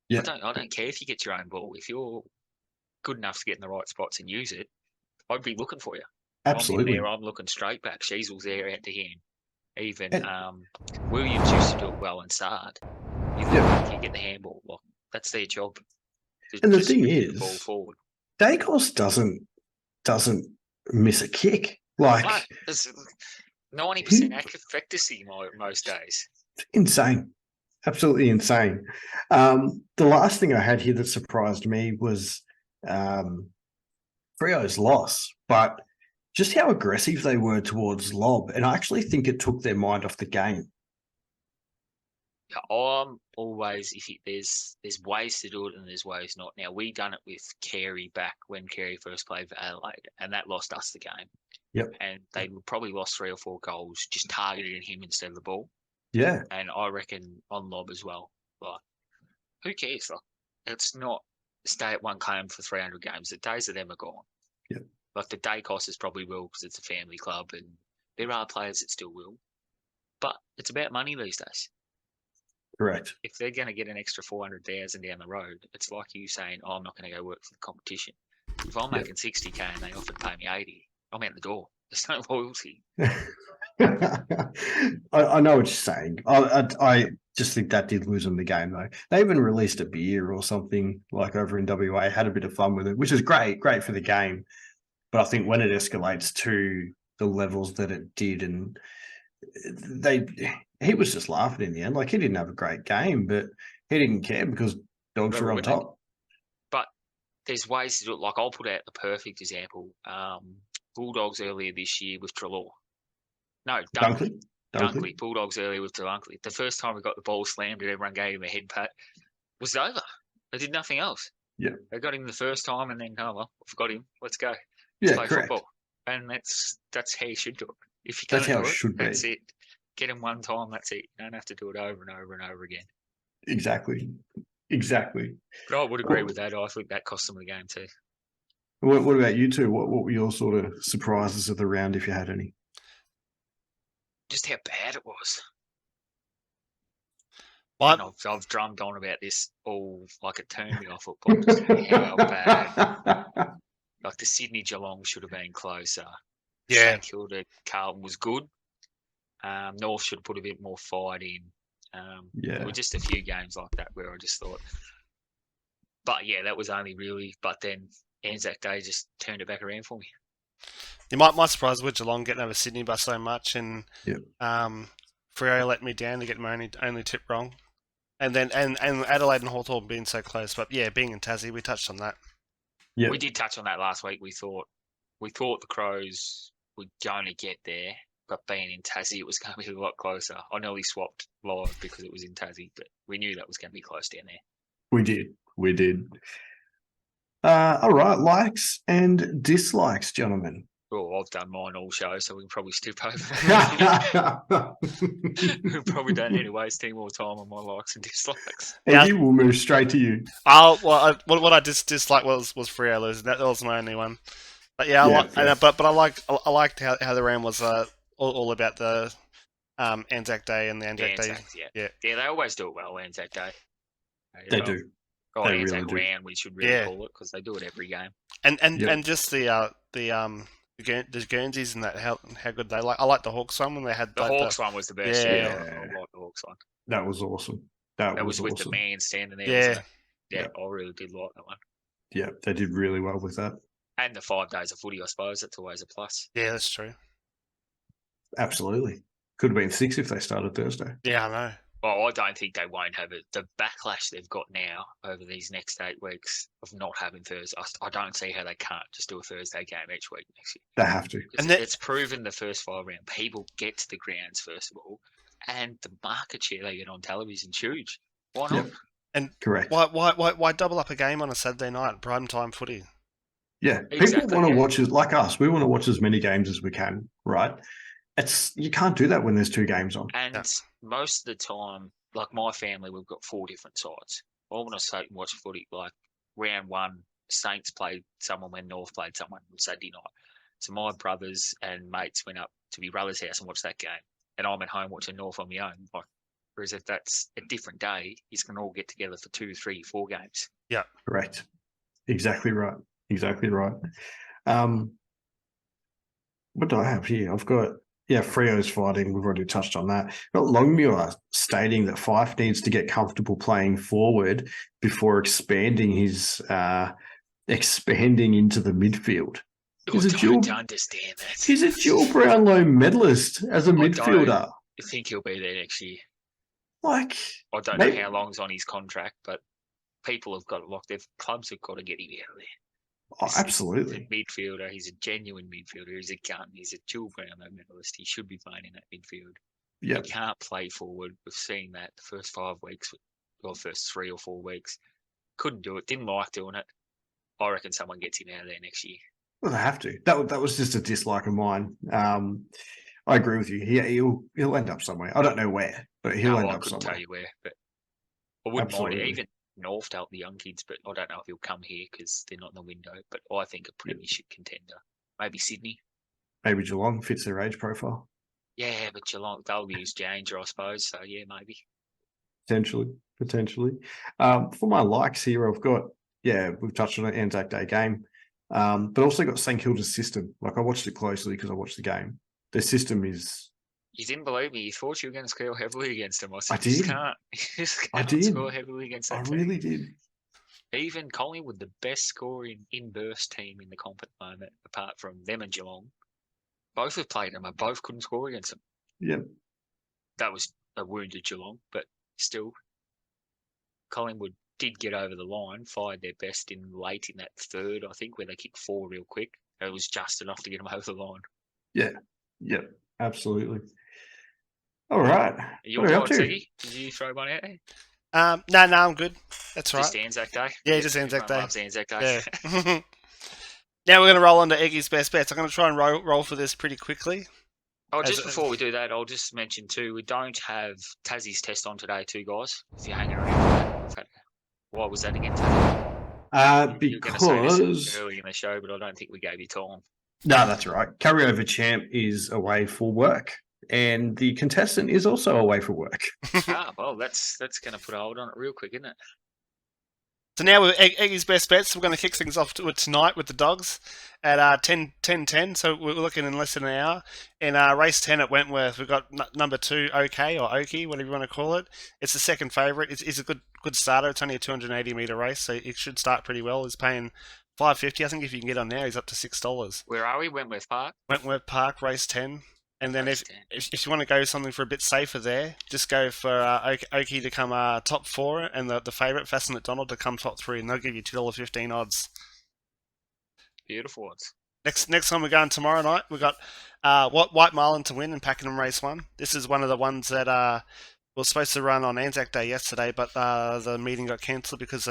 A: Yeah.
C: I don't care if you get your own ball. If you're good enough to get in the right spots and use it, I'd be looking for you.
A: Absolutely.
C: I'm in there, I'm looking straight back. Sheasel's there out to him. Even
A: And-
C: Williams used to do it well and Sard. You get the handball. Well, that's their job.
A: And the
C: Just
A: thing
C: sprint the ball
A: is,
C: forward.
A: Dacos doesn't miss a kick. Like,
C: But there's 90% accuracy most days.
A: insane. Absolutely insane. The last thing I had here that surprised me was Freo's loss, but just how aggressive they were towards Lob. And I actually think it took their mind off the game.
C: Yeah, I'm always there's ways to do it and there's ways not. Now we done it with Carey back when Carey first played for Adelaide, and that lost us the game.
A: Yep.
C: And they probably lost 3 or 4 goals just targeting him instead of the ball.
A: Yeah.
C: And I reckon on Lob as well. Like, who cares? Like, it's not stay at one claim for 300 games. The days of them are gone.
A: Yep.
C: Like the Dacoses probably will because it's a family club, and there are players that still will. But it's about money these days.
A: Correct.
C: If they're going to get an extra 400,000 down the road, it's like you saying, "Oh, I'm not going to go work for the competition." If I'm making 60k and they offer to pay me 80, I'm out the door. There's no loyalty.
A: I know what you're saying. I just think that did lose them the game, though. They even released a beer or something like over in WA, had a bit of fun with it, which is great for the game. But I think when it escalates to the levels that it did, and he was just laughing in the end. Like, he didn't have a great game, but he didn't care because Dogs were on top.
C: But there's ways to do it. Like, I'll put out the perfect example. Bulldogs earlier this year with Trelaw. No, Dunkley. Bulldogs earlier with Dunkley. The first time we got the ball slammed and everyone gave him a head pat, was over. They did nothing else.
A: Yeah.
C: They got him the first time and then, oh, well, I've got him. Let's go.
A: Yeah,
C: play
A: correct.
C: football. And that's how you should do it. If you
A: That's
C: can't
A: how
C: do
A: it should be.
C: that's it. Get him one time, that's it. You don't have to do it over and over and over again.
A: Exactly.
C: But I would agree with that. I think that cost them the game too.
A: What about you two? What were your sort of surprises of the round, if you had any?
C: Just how bad it was.
B: What?
C: And I've drummed on about this all, like it turned me off football. Just how bad. Like the Sydney Geelong should have been closer.
B: Yeah.
C: St Kilda Carlton was good. North should have put a bit more fight in. There were just a few games like that where I just thought. But yeah, that was only really. But then Anzac Day just turned it back around for me.
B: You might surprise with Geelong getting over Sydney by so much, and Freo let me down to get my only tip wrong, and then and Adelaide and Hawthorn being so close. But yeah, being in Tassie, we touched on that.
A: Yeah,
C: we did touch on that last week. We thought the Crows were going to get there, but being in Tassie, it was going to be a lot closer. I nearly swapped live because it was in Tassie, but we knew that was going to be close down there.
A: We did. All right, likes and dislikes, gentlemen.
C: Well, I've done mine all show, so we can probably skip over. We probably don't need to waste any more time on my likes and dislikes.
A: Eggy, we'll move straight to you.
B: What I dislike was Freo losing. That was my only one. But yeah, but I liked how the round was all about the Anzac Day and the Anzac Day.
C: Yeah, they always do it well. Anzac Day.
A: They do.
C: Oh,
A: they
C: Anzac
A: really
C: round, we should really call it because they do it every game.
B: And just the Guernseys and that how good they like. I like the Hawks one when they had
C: the Hawks one was the best.
A: Yeah.
C: I like the Hawks one.
A: That was awesome. That was
C: with
A: awesome.
C: the man standing there.
B: Yeah.
C: Yeah, I really did like that one.
A: Yeah, they did really well with that.
C: And the 5 days of footy, I suppose, that's always a plus.
B: Yeah, that's true.
A: Absolutely. Could have been 6 if they started Thursday.
B: Yeah, I know.
C: Well, I don't think they won't have it. The backlash they've got now over these next 8 weeks of not having Thursday, I don't see how they can't just do a Thursday game each week next year.
A: They have to.
C: And it's proven the first 5 round. People get to the grounds, first of all, and the market share they get on television is huge. Why not?
A: Yep.
B: And
A: correct.
B: Why double up a game on a Saturday night, prime time footy?
A: Yeah, people want to watch it like us. We want to watch as many games as we can, right? You can't do that when there's 2 games on.
C: And most of the time, like my family, we've got 4 different sides. I want to sit and watch footy. Like round 1, Saints played someone when North played someone on Saturday night. So my brothers and mates went up to my brother's house and watched that game. And I'm at home watching North on my own. Like Whereas if that's a different day, he's going to all get together for 2, 3, 4 games.
A: Correct. Exactly right. Exactly right. What do I have here? I've got, Freo's fighting. We've already touched on that. Got Longmuir stating that Fife needs to get comfortable playing forward before expanding into the midfield. He's a dual
C: understand that.
A: He's a dual Brownlow medalist as a midfielder.
C: I think he'll be there next year.
A: Like,
C: I don't know how long's on his contract, but people have got it locked. Clubs have got to get him out of there.
A: Oh, absolutely.
C: He's a midfielder. He's a genuine midfielder. He's a gun. He's a dual Brownlow medalist. He should be playing in that midfield.
A: Yeah.
C: He can't play forward. We've seen that the first 5 weeks, or first 3 or 4 weeks. Couldn't do it. Didn't like doing it. I reckon someone gets him out of there next year.
A: Well, they have to. That was just a dislike of mine. I agree with you. He'll end up somewhere. I don't know where, but he'll end up somewhere. I couldn't
C: tell you where, but I wouldn't mind it. Even North to help the young kids, but I don't know if he'll come here because they're not in the window. But I think a premiership contender. Maybe Sydney. Maybe
A: Geelong fits their age profile.
C: Yeah, but Geelong, they'll use Danger, I suppose. So, yeah, maybe.
A: Potentially. For my likes here, I've got, we've touched on an Anzac Day game, but also got St Kilda's system. Like, I watched it closely because I watched the game. Their system is...
C: You didn't believe me. You thought you were going to score heavily against them.
A: I did.
C: You just can't score heavily against that team.
A: I really did.
C: Even Collingwood, the best scoring in-burst team in the comp at the moment, apart from them and Geelong, both have played them and both couldn't score against them.
A: Yep.
C: That was a wounded Geelong, but still, Collingwood did get over the line, fired their best in late in that third, I think, where they kicked 4 real quick. It was just enough to get them over the line.
A: Yeah, absolutely. All right.
C: What are you up to? Did you throw one out there?
B: No, I'm good. That's right.
C: Just Anzac Day?
B: Yeah, just Anzac Day.
C: Loves Anzac Day.
B: Yeah. Now we're going to roll on to Eggy's best bets. I'm going to try and roll for this pretty quickly.
C: Just before we do that, I'll just mention too, we don't have Tassie's test on today too, guys. If you're hanging around for that. Why was that again, Tassie?
A: Because...
C: early in the show, but I don't think we gave you time.
A: No, that's right. Carryover champ is away for work. And the contestant is also away for work.
C: Well, that's going to put a hold on it real quick, isn't it?
B: So now with Eggy's best bets, we're going to kick things off tonight with the Dogs at 10:10. So we're looking in less than an hour. In race 10 at Wentworth, we've got number 2, OK, or Oki, whatever you want to call it. It's the second favourite. It's a good starter. It's only a 280-metre race, so it should start pretty well. It's paying $5.50. I think if you can get on now, he's up to $6.
C: Where are we? Wentworth Park?
B: Wentworth Park, race 10. And then if you want to go something for a bit safer there, just go for Oki to come top 4 and the favourite, Fasten McDonald, to come top 3, and they'll give you $2.15 odds.
C: Beautiful odds.
B: Next time we're going tomorrow night, we've got White Marlin to win in Pakenham race 1. This is one of the ones that was supposed to run on Anzac Day yesterday, but the meeting got cancelled because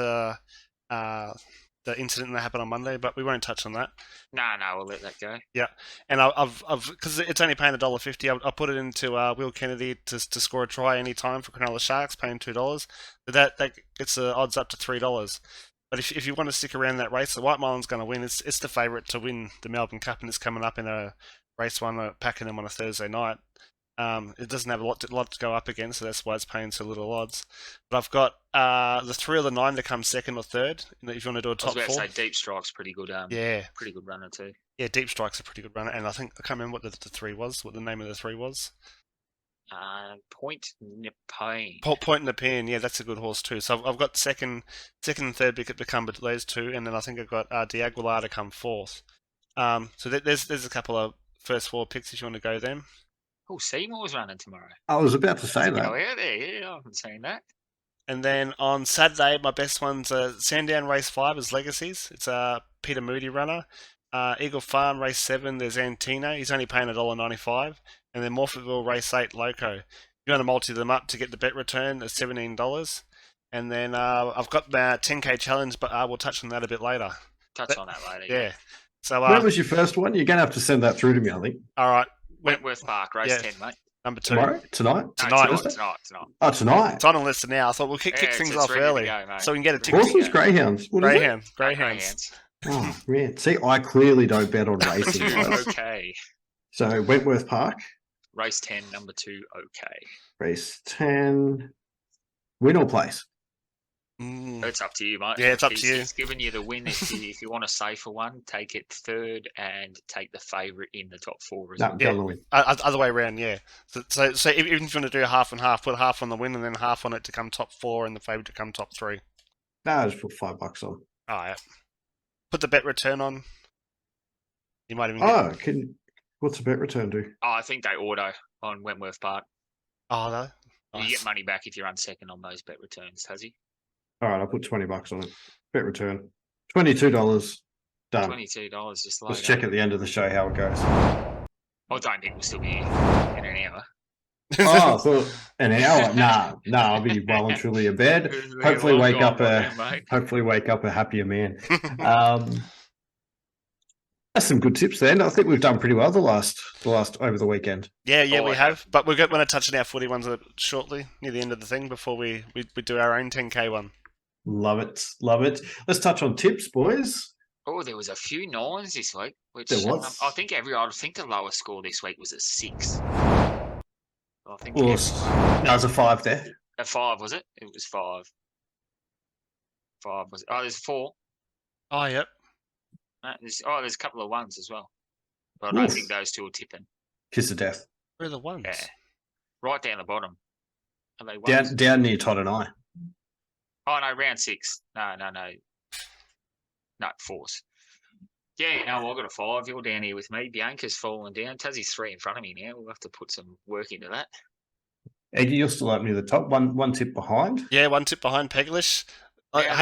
B: the incident that happened on Monday, but we won't touch on that.
C: No, we'll let that go.
B: Yeah, and I've because it's only paying $1.50. I put it into Will Kennedy to score a try any time for Cronulla Sharks, paying $2. But that gets the odds up to $3. But if you want to stick around that race, the White Marlin's going to win. It's the favourite to win the Melbourne Cup, and it's coming up in a race 1 at Pakenham on a Thursday night. It doesn't have a lot to go up against, so that's why it's paying so little odds. But I've got the 3 or the 9 to come 2nd or 3rd. If you want to do a top 4.
C: I was about to say Deep Strike's pretty good. Pretty good runner too.
B: Yeah, Deep Strike's a pretty good runner, and I can't remember what the 3 was. What the name of the 3 was?
C: Point Nepean.
B: Point Nepean. Yeah, that's a good horse too. So I've got second and third to come, but those 2, and then I think I've got D'Aguilar to come 4th. So there's a couple of first 4 picks if you want to go them.
C: Oh, Seymour's running tomorrow.
A: I was about to say that.
C: Go out there, yeah, I haven't seen that.
B: And then on Saturday, my best one's Sandown Race 5 is Legacies. It's a Peter Moody runner. Eagle Farm Race 7, there's Antino. He's only paying $1.95. And then Morphettville Race 8, Loco. If you want to multi them up to get the bet return, it's $17. And then I've got my 10K challenge, but we'll touch on that a bit later.
C: On that later.
B: Yeah. So
A: where was your first one? You're going to have to send that through to me, I think.
B: All right.
C: Wentworth Park, race 10, mate.
B: Number 2.
A: Tomorrow? Tonight. Oh, tonight.
B: It's on a list now. I thought we'll kick things off early so we can get a ticket.
A: Horses, greyhounds.
B: Greyhounds.
A: Oh, man. See, I clearly don't bet on racing.
C: Okay.
A: So, Wentworth Park.
C: Race 10, number 2, okay.
A: Race 10. Win or place?
C: It's up to you, mate.
B: Yeah, it's up to you.
C: He's giving you the win. If you want a safer one, take it third and take the favourite in the top 4 as
A: No,
C: well.
A: go on the win.
B: Other way around, yeah. So even if you want to do half and half, put half on the win and then half on it to come top 4 and the favourite to come top 3.
A: No, just put $5 on.
B: Oh, yeah. Put the bet return on. You might even get...
A: what's the bet return do?
C: Oh, I think they auto on Wentworth Park.
B: Oh, no.
C: You
B: Nice.
C: get money back if you run second on those bet returns, has he?
A: All right, I'll put $20 on it. Bet return. $22. Done.
C: $22 just
A: Let's
C: load
A: check
C: up.
A: at the end of the show how it goes.
C: I don't think we'll still be here in an hour.
A: Oh, I thought an hour. Nah, I'll be well and truly in bed. Hopefully wake up a happier man. That's some good tips then. I think we've done pretty well the last over the weekend.
B: Yeah,
C: Oh,
B: we
C: I
B: have. But we're going to touch on our footy ones shortly, near the end of the thing, before we do our own 10K one.
A: Love it. Let's touch on tips, boys.
C: Oh, there was a few 9s this week. Which
A: There was.
C: I think the lowest score this week was a 6. I think
A: Well, that was a 5 there.
C: a 5, was it? It was 5. 5 was it? Oh, there's 4.
B: Oh, yep.
C: There's a couple of 1s as well. But I don't
A: Oof.
C: think those two are tipping.
A: Kiss of death.
B: Where are the ones?
C: Yeah. Right down the bottom. Are they 1s?
A: Down near Todd and I.
C: Oh, no, round 6. No. No, 4s. Yeah, no, I've got a 5. You're down here with me. Bianca's fallen down. Tassie's 3 in front of me now. We'll have to put some work into that.
A: Eggy, you're still up near the top. One tip behind.
B: Yeah, 1 tip behind Peglish.
C: Yeah,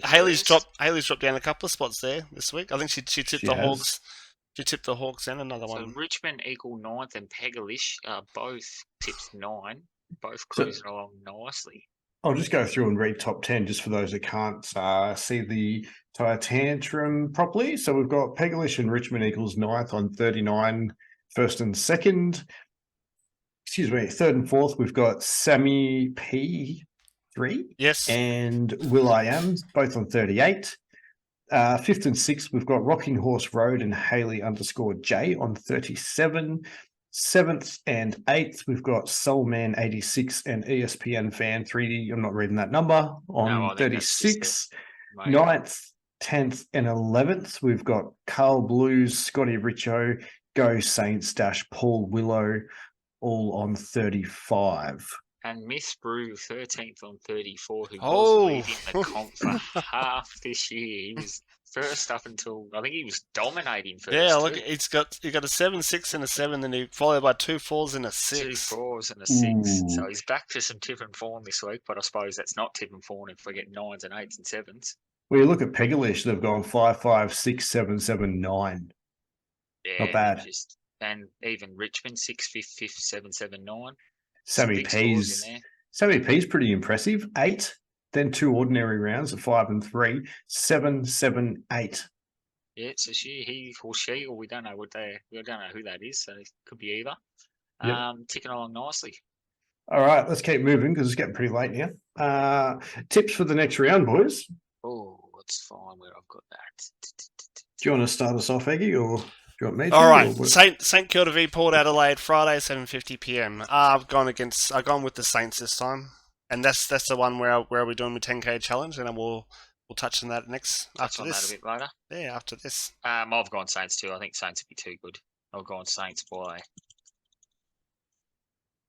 B: Haley's
C: first.
B: dropped down a couple of spots there this week. I think she tipped the
A: has.
B: Hawks. She tipped the Hawks and another
C: So
B: one.
C: Richmond equal 9th and Pegalish are both tipped 9. Both cruising along nicely.
A: I'll just go through and read top 10 just for those that can't see the tire tantrum properly. So we've got Pegalish and Richmond equals 9th on 39, first and second. Excuse me, third and fourth, we've got Sammy P. 3
B: Yes.
A: and Will I Am, both on 38. Fifth and sixth, we've got Rocking Horse Road and Haley _J on 37. Seventh and eighth, we've got Soulman 86 and ESPN Fan 3D. I'm not reading that number on 36. Ninth, 10th, and 11th, we've got Carl Blues, Scotty Richo, Go Saints Paul Willow, all on 35.
C: And Miss Brew 13th on 34, who
B: Oh.
C: was leading the comp for half this year. He was first up until I think he was dominating first.
B: Yeah, look, he got a 7, 6, and a 7, then he followed by 2 4s and a 6.
C: 2 4s and a 6.
A: Ooh.
C: So he's back to some tip and form this week, but I suppose that's not tip and form if we get 9s and 8s and 7s.
A: Well, you look at Pegalish, they've gone 5, 5, 6, 7, 7, 9.
C: Yeah,
A: Not bad.
C: And even Richmond 6, 5, 5, 7, 7, 9.
A: Sammy P's pretty impressive. 8, then 2 ordinary rounds at 5 and 3, 7, 7, 8.
C: Yeah, so he or she, or we don't know who that is, so it could be either.
A: Yep.
C: Ticking along nicely.
A: All right, let's keep moving because it's getting pretty late now. Tips for the next round, boys.
C: Oh, it's fine where I've got that.
A: Do you want to start us off, Eggy, or do you want me to?
B: All right, St Kilda v Port Adelaide, Friday, 7:50 p.m. I've gone with the Saints this time, and that's the one where we're doing the 10K challenge, and we'll touch on that after this.
C: That a bit later.
B: Yeah, after this.
C: I've gone Saints too. I think Saints would be too good. I've gone Saints by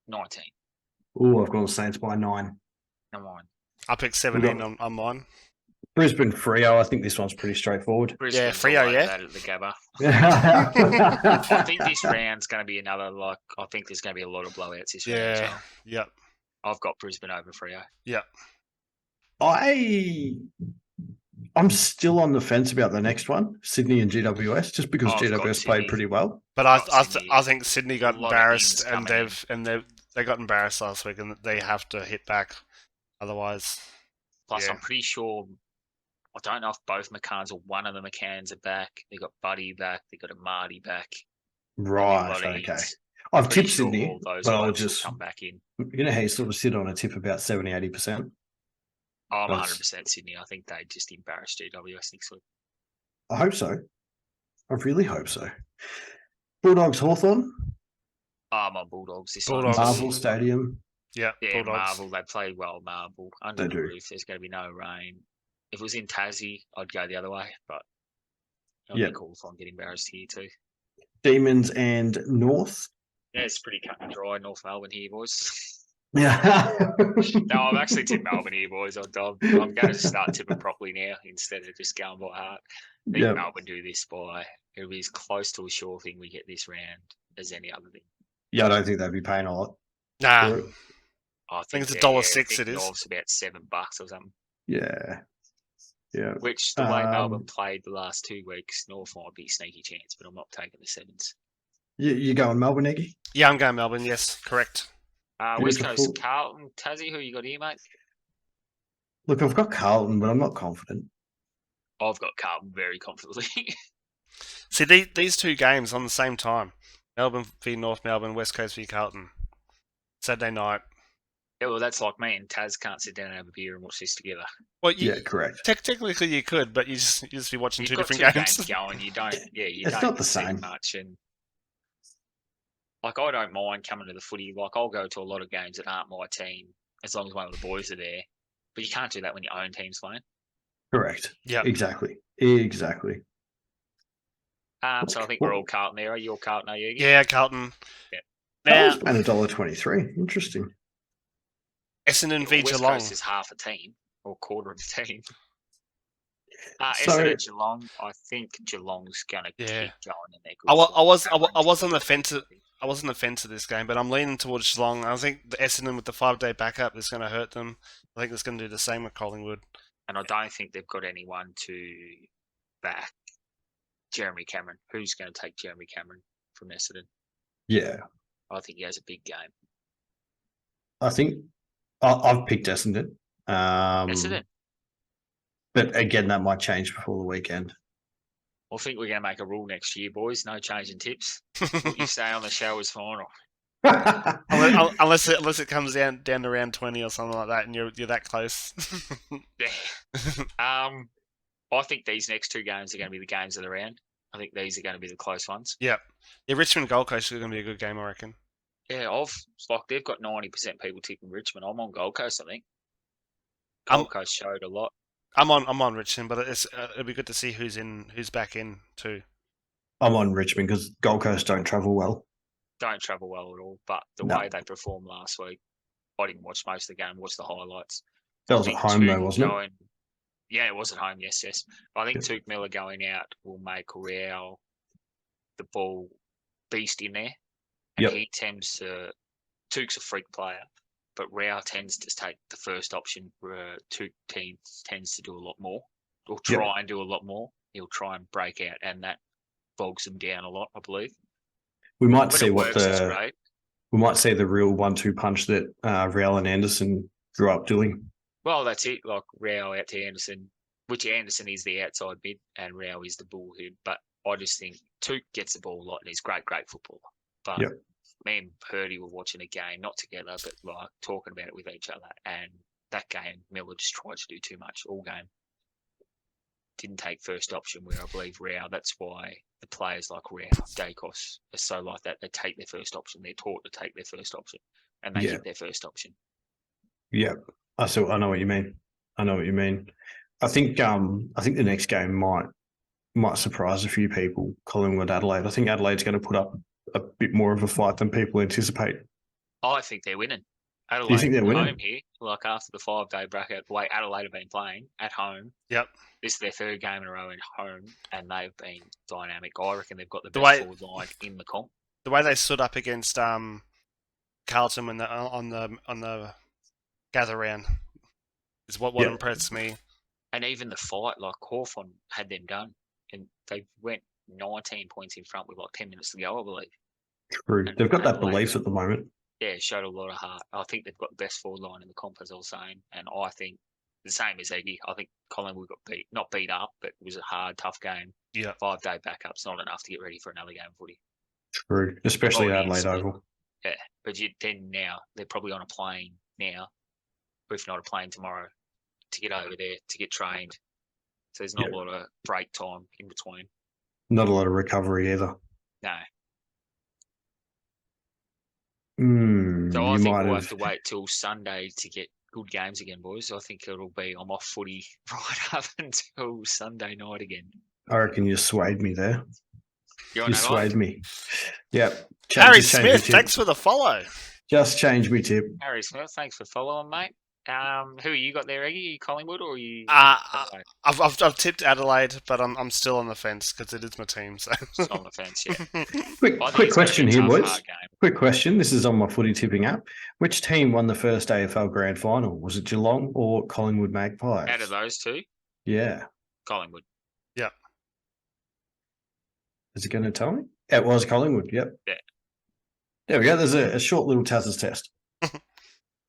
C: 19.
A: Oh, I've gone Saints by 9.
C: Come on.
B: I picked 17 on mine.
A: Brisbane Freo, I think this one's pretty straightforward.
C: Brisbane's
B: Freo, yeah.
C: That at the Gabba. I think this round's going to be another, I think there's going to be a lot of blowouts this round as well.
B: Yep.
C: I've got Brisbane over Freo.
B: Yep.
A: I'm still on the fence about the next one, Sydney and GWS, just because
C: I've got
A: GWS played
C: Sydney.
A: pretty well.
B: But I think Sydney got
C: A lot of
B: embarrassed,
C: ins
B: and
C: coming
B: they got embarrassed last week, and they have to hit back, otherwise.
C: Plus,
B: Yeah.
C: I'm pretty sure, I don't know if both McCanns or one of the McCanns are back. They got Buddy back. They got a Marty back.
A: Right, okay. I've
C: Pretty
A: tipped
C: sure
A: Sydney,
C: all those
A: but I'll
C: ones will
A: just,
C: come back in.
A: you know how you sort of sit on a tip about 70, 80%?
C: I'm
A: That's-
C: 100% Sydney. I think they just embarrassed GWS next week.
A: I hope so. I really hope so. Bulldogs Hawthorn.
C: I'm on Bulldogs this
B: Bulldogs.
C: one.
A: Marvel Stadium.
B: Yeah,
C: Yeah,
B: Bulldogs.
C: Marvel. They play well, Marvel. Under
A: They
C: the
A: do.
C: roof, there's going to be no rain. If it was in Tassie, I'd go the other way, but I'd
A: Yep.
C: be cool if I get embarrassed here too.
A: Demons and North.
C: Yeah, it's pretty cut and dry, North Melbourne here, boys.
A: Yeah.
C: No, I'm actually tipping Melbourne here, boys. I'm going to start tipping properly now instead of just going by heart. I think
A: Yep.
C: Melbourne do this by, it'll be as close to a sure thing we get this round as any other thing.
A: Yeah, I don't think they'd be paying a lot
B: Nah,
A: for it.
C: I
B: think it's
C: yeah,
B: $1.06
C: I think
B: it is.
C: North's about $7 or something.
A: Yeah. Yeah.
C: Which the way Melbourne played the last 2 weeks, North might be a sneaky chance, but I'm not taking the sevens.
A: You going Melbourne, Eggy?
B: Yeah, I'm going Melbourne. Yes, correct.
C: West
A: Beautiful.
C: Coast, Carlton, Tassie, who you got here, mate?
A: Look, I've got Carlton, but I'm not confident.
C: I've got Carlton very confidently.
B: See, these two games on the same time. Melbourne v North Melbourne, West Coast v Carlton. Saturday night.
C: Yeah, well, that's like me and Taz can't sit down and have a beer and watch this together.
B: Well,
A: Yeah, correct.
B: Technically you could, but you just be watching
C: You've
B: two
C: got
B: different
C: two
B: games.
C: going. You don't. Yeah, you
A: It's
C: don't
A: not the
C: see
A: same.
C: much. And like, I don't mind coming to the footy. Like, I'll go to a lot of games that aren't my team as long as one of the boys are there. But you can't do that when your own team's playing.
A: Correct.
B: Yeah.
A: Exactly.
C: So I think we're all Carlton there. Are you all Carlton? Are you?
B: Yeah, Carlton.
C: Yeah.
B: Now,
A: That was $1.23. Interesting.
B: Essendon v
C: West
B: Geelong.
C: Coast is half a team or quarter of a team.
A: So-
C: Essendon, Geelong. I think Geelong's going to
B: Yeah.
C: keep going in their good
B: I
C: form.
B: was on the fence. I was on the fence of this game, but I'm leaning towards Geelong. I think the Essendon with the 5-day backup is going to hurt them. I think it's going to do the same with Collingwood.
C: And I don't think they've got anyone to back Jeremy Cameron. Who's going to take Jeremy Cameron from Essendon?
A: Yeah.
C: I think he has a big game.
A: I think I've picked Essendon.
C: Essendon.
A: But again, that might change before the weekend.
C: I think we're going to make a rule next year, boys. No changing tips. What you say on the show is final.
B: unless it comes down to round 20 or something like that, and you're that close.
C: I think these next 2 games are going to be the games of the round. I think these are going to be the close ones.
B: Yeah, Richmond Gold Coast is going to be a good game, I reckon.
C: Yeah, they've got 90% people tipping Richmond. I'm on Gold Coast, I think. Gold Coast showed a lot.
B: I'm on Richmond, but it'll be good to see who's back in too.
A: I'm on Richmond because Gold Coast don't travel well.
C: Don't travel well at all, but the way they performed last week, I didn't watch most of the game, watched the highlights.
A: That was at home though, wasn't it?
C: Yeah, it was at home, yes. But I think Tuke Miller going out will make Real the ball beast in there. And he tends to... Tuke's a freak player, but Real tends to take the first option where Tuke tends to do a lot more. Or try and do a lot more. He'll try and break out, and that bogs them down a lot, I believe.
A: We might
C: When
A: see
C: it works, it's great.
A: We might see the real 1-2 punch that Real and Anderson grew up doing.
C: Well, that's it. Like Real out to Anderson, which Anderson is the outside mid and Real is the bullhead. But I just think Tuke gets the ball a lot and he's great footballer. But me and Purdy were watching a game, not together, but like talking about it with each other. And that game, Miller just tried to do too much all game. Didn't take first option where I believe Real. That's why the players like Real, Dacos are so like that. They take their first option. They're taught to take their first option, and they hit their first option.
A: Yeah, I know what you mean. I think the next game might surprise a few people. Collingwood, Adelaide. I think Adelaide's going to put up a bit more of a fight than people anticipate.
C: I think they're winning. Adelaide,
A: Do you think they're winning?
C: home here, like after the 5-day bracket, the way Adelaide have been playing at home.
B: Yep.
C: This is their 3rd game in a row at home, and they've been dynamic. I reckon they've got the best forward line in the comp.
B: The way they stood up against Carlton when on the gather round is what impressed me.
C: And even the fight, like Hawthorn had them done, and they went 19 points in front with like 10 minutes to go, I believe.
A: True.
C: And
A: They've got that
C: Adelaide,
A: belief at the moment.
C: Yeah, showed a lot of heart. I think they've got the best forward line in the comp, as I was saying, and I think the same as Eggy. I think Collingwood got not beat up, but it was a hard, tough game.
B: Yeah.
C: 5-day backup's not enough to get ready for another game of footy.
A: True, especially Adelaide Oval.
C: Yeah, but then now they're probably on a plane now, or if not a plane tomorrow, to get over there to get trained. So there's not a lot of break time in between.
A: Not a lot of recovery either.
C: No. So I
A: you
C: think
A: might
C: we'll
A: have.
C: have to wait till Sunday to get good games again, boys. I think it'll be I'm off footy right up until Sunday night again.
A: I reckon you swayed me there.
C: You're
A: You
C: on
A: swayed
C: Adelaide?
A: me. Yep.
B: Harry
A: Just change my
B: Smith,
A: tip.
B: thanks for the follow.
A: Just change me tip.
C: Harry Smith, thanks for following, mate. Who you got there, Eggy? Are you Collingwood or are you? Adelaide?
B: I've tipped Adelaide, but I'm still on the fence because it is my team. So
C: Still on the fence, yeah.
A: Quick
C: I think it's gonna
A: question
C: be a
A: here,
C: tough,
A: boys.
C: hard game.
A: Quick question. This is on my footy tipping app. Which team won the first AFL Grand Final? Was it Geelong or Collingwood Magpies?
C: Out of those two,
A: Yeah.
C: Collingwood.
A: Is it going to tell me? It was Collingwood. Yep.
C: Yeah.
A: There we go. There's a short little Taz's test.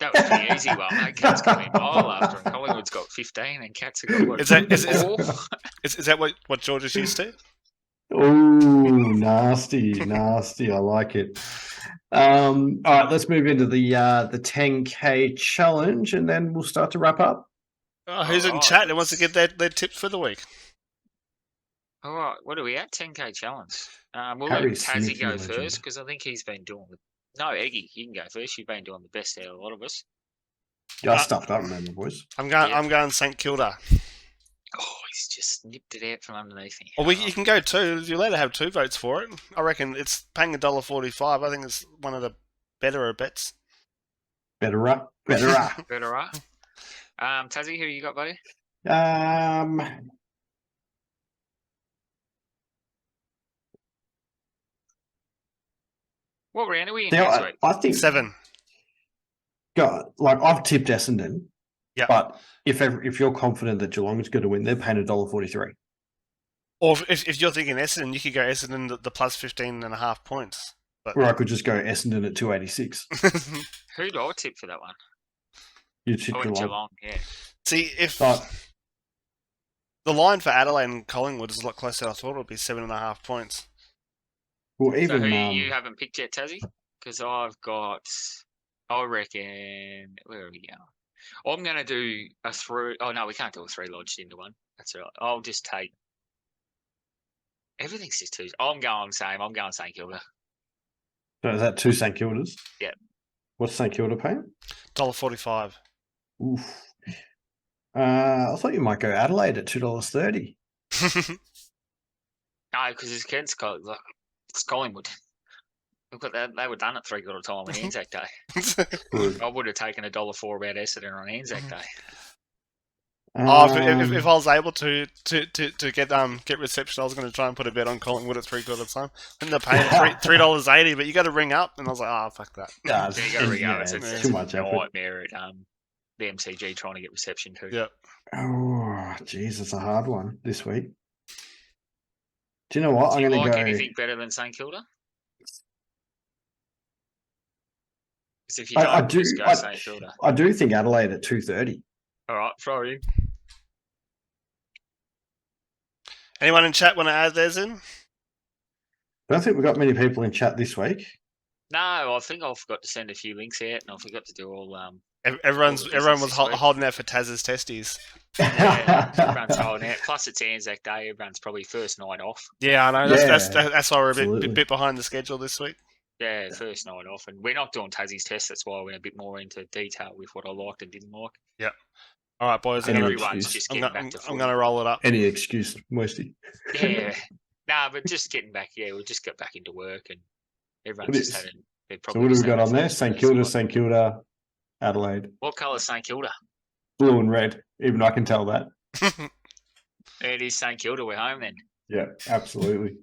C: That was pretty easy one, mate. Cats come in mile after, and Collingwood's got 15, and Cats have got what?
B: Is that
C: 4?
B: is that what George is used to?
A: Oh, nasty. I like it. All right, let's move into the 10K challenge, and then we'll start to wrap up.
B: Oh, who's in
C: Alright,
B: chat that wants to get their tips for the week?
C: All right, what are we at? 10K challenge. We'll
A: Harry
C: let
A: Smith,
C: Tassie
A: you
C: go
A: legend.
C: first because I think he's been doing the. No, Eggy, you can go first. You've been doing the best out of a lot of us.
A: I stuffed up, remember, boys.
B: I'm going.
C: Yeah.
B: I'm going St Kilda.
C: Oh, he's just nipped it out from underneath me.
B: Well, you can go two. You're allowed to have 2 votes for it. I reckon it's paying $1.45. I think it's one of the better bets.
A: Better up.
C: Better right. Tassie, who you got, buddy? What round are we in next week?
A: I think
B: 7.
A: God, like I've tipped Essendon.
B: Yeah.
A: But if you're confident that Geelong's going to win, they're paying $1.43.
B: Or if you're thinking Essendon, you could go Essendon the plus 15.5 points. But...
A: Or I could just go Essendon at 286.
C: Who do I tip for that one?
A: You tip
C: I went Geelong, yeah.
B: See, if
A: But
B: the line for Adelaide and Collingwood is a lot closer than I thought it would be, 7.5 points.
A: well, even
C: So who you haven't picked yet, Tassie? Because I've got, I reckon, where are we going? I'm going to do a 3. Oh, no, we can't do a 3 lodged into one. That's all right. I'll just take. Everything's just 2. I'm going same. I'm going St Kilda.
A: So is that 2 St Kildas?
C: Yeah.
A: What's St Kilda paying?
B: $1.45.
A: Oof. I thought you might go Adelaide at $2.30.
C: No, because it's Collingwood. Look at that. They were done at 3/4 time on Anzac Day. I would have taken $1.04 about Essendon on Anzac Day.
B: If I was able to get reception, I was going to try and put a bet on Collingwood at 3/4 time. And they're paying $3.80, but you got to ring up, and I was like, oh, fuck that.
A: Yeah,
C: There you go, Rio. It's
A: too much
C: a
A: effort.
C: nightmare at the MCG trying to get reception too.
B: Yeah.
A: Oh, jeez, it's a hard one this week. Do you know what?
C: Do
A: I'm
C: you
A: going to
C: like
A: go.
C: anything better than St Kilda? Because if you don't,
A: I do.
C: just go St Kilda.
A: I do think Adelaide at 2:30.
C: All right, throw in.
B: Anyone in chat want to add theirs in?
A: I don't think we've got many people in chat this week.
C: No, I think I forgot to send a few links out, and I forgot to do all.
B: Everyone was
C: this week.
B: holding out for Taz's testes.
C: Yeah, everyone's holding out. Plus, it's Anzac Day. Everyone's probably first night off.
B: Yeah, I know. That's why we're
A: absolutely.
B: a bit behind the schedule this week.
C: Yeah, first night off, and we're not doing Tassie's test. That's why I went a bit more into detail with what I liked and didn't like.
B: Yeah. All right, boys.
A: Any
C: Everyone's
A: excuse.
C: just
B: I'm
C: getting back to
B: going to roll it up.
A: Any excuse, Moisty.
C: Yeah, nah, but just getting back. Yeah, we'll just get back into work, and everyone's just had.
A: So what have we got on there? St Kilda, Adelaide.
C: What colour is St Kilda?
A: Blue and red. Even I can tell that.
C: It is St Kilda. We're home then.
A: Yeah, absolutely.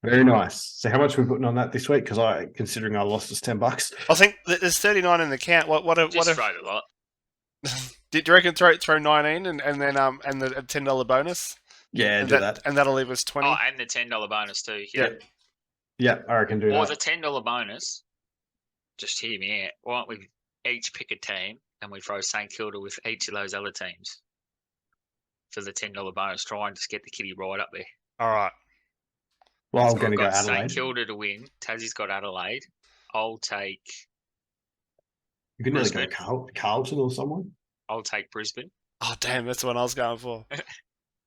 A: Very nice. So how much are we putting on that this week? Because considering I lost us $10.
B: I think there's 39 in the count. What
C: Just
B: if
C: throw the lot.
B: did you reckon throw 19 and then and the $10 bonus?
A: Yeah,
B: and
A: do that.
B: And that'll leave us 20.
C: Oh, and the $10 bonus too.
A: Yeah. Yeah, I reckon do
C: Or
A: that.
C: the $10 bonus. Just hear me out. Why don't we each pick a team and we throw St Kilda with each of those other teams for the $10 bonus? Try and just get the kitty right up there.
B: All right.
A: Well, I'm
C: So
A: going to
C: I've
A: go
C: got
A: Adelaide.
C: St Kilda to win. Tassie's got Adelaide. I'll take.
A: You could nearly go
C: Brisbane.
A: Carlton or someone.
C: I'll take Brisbane.
B: Oh, damn. That's the one I was going for.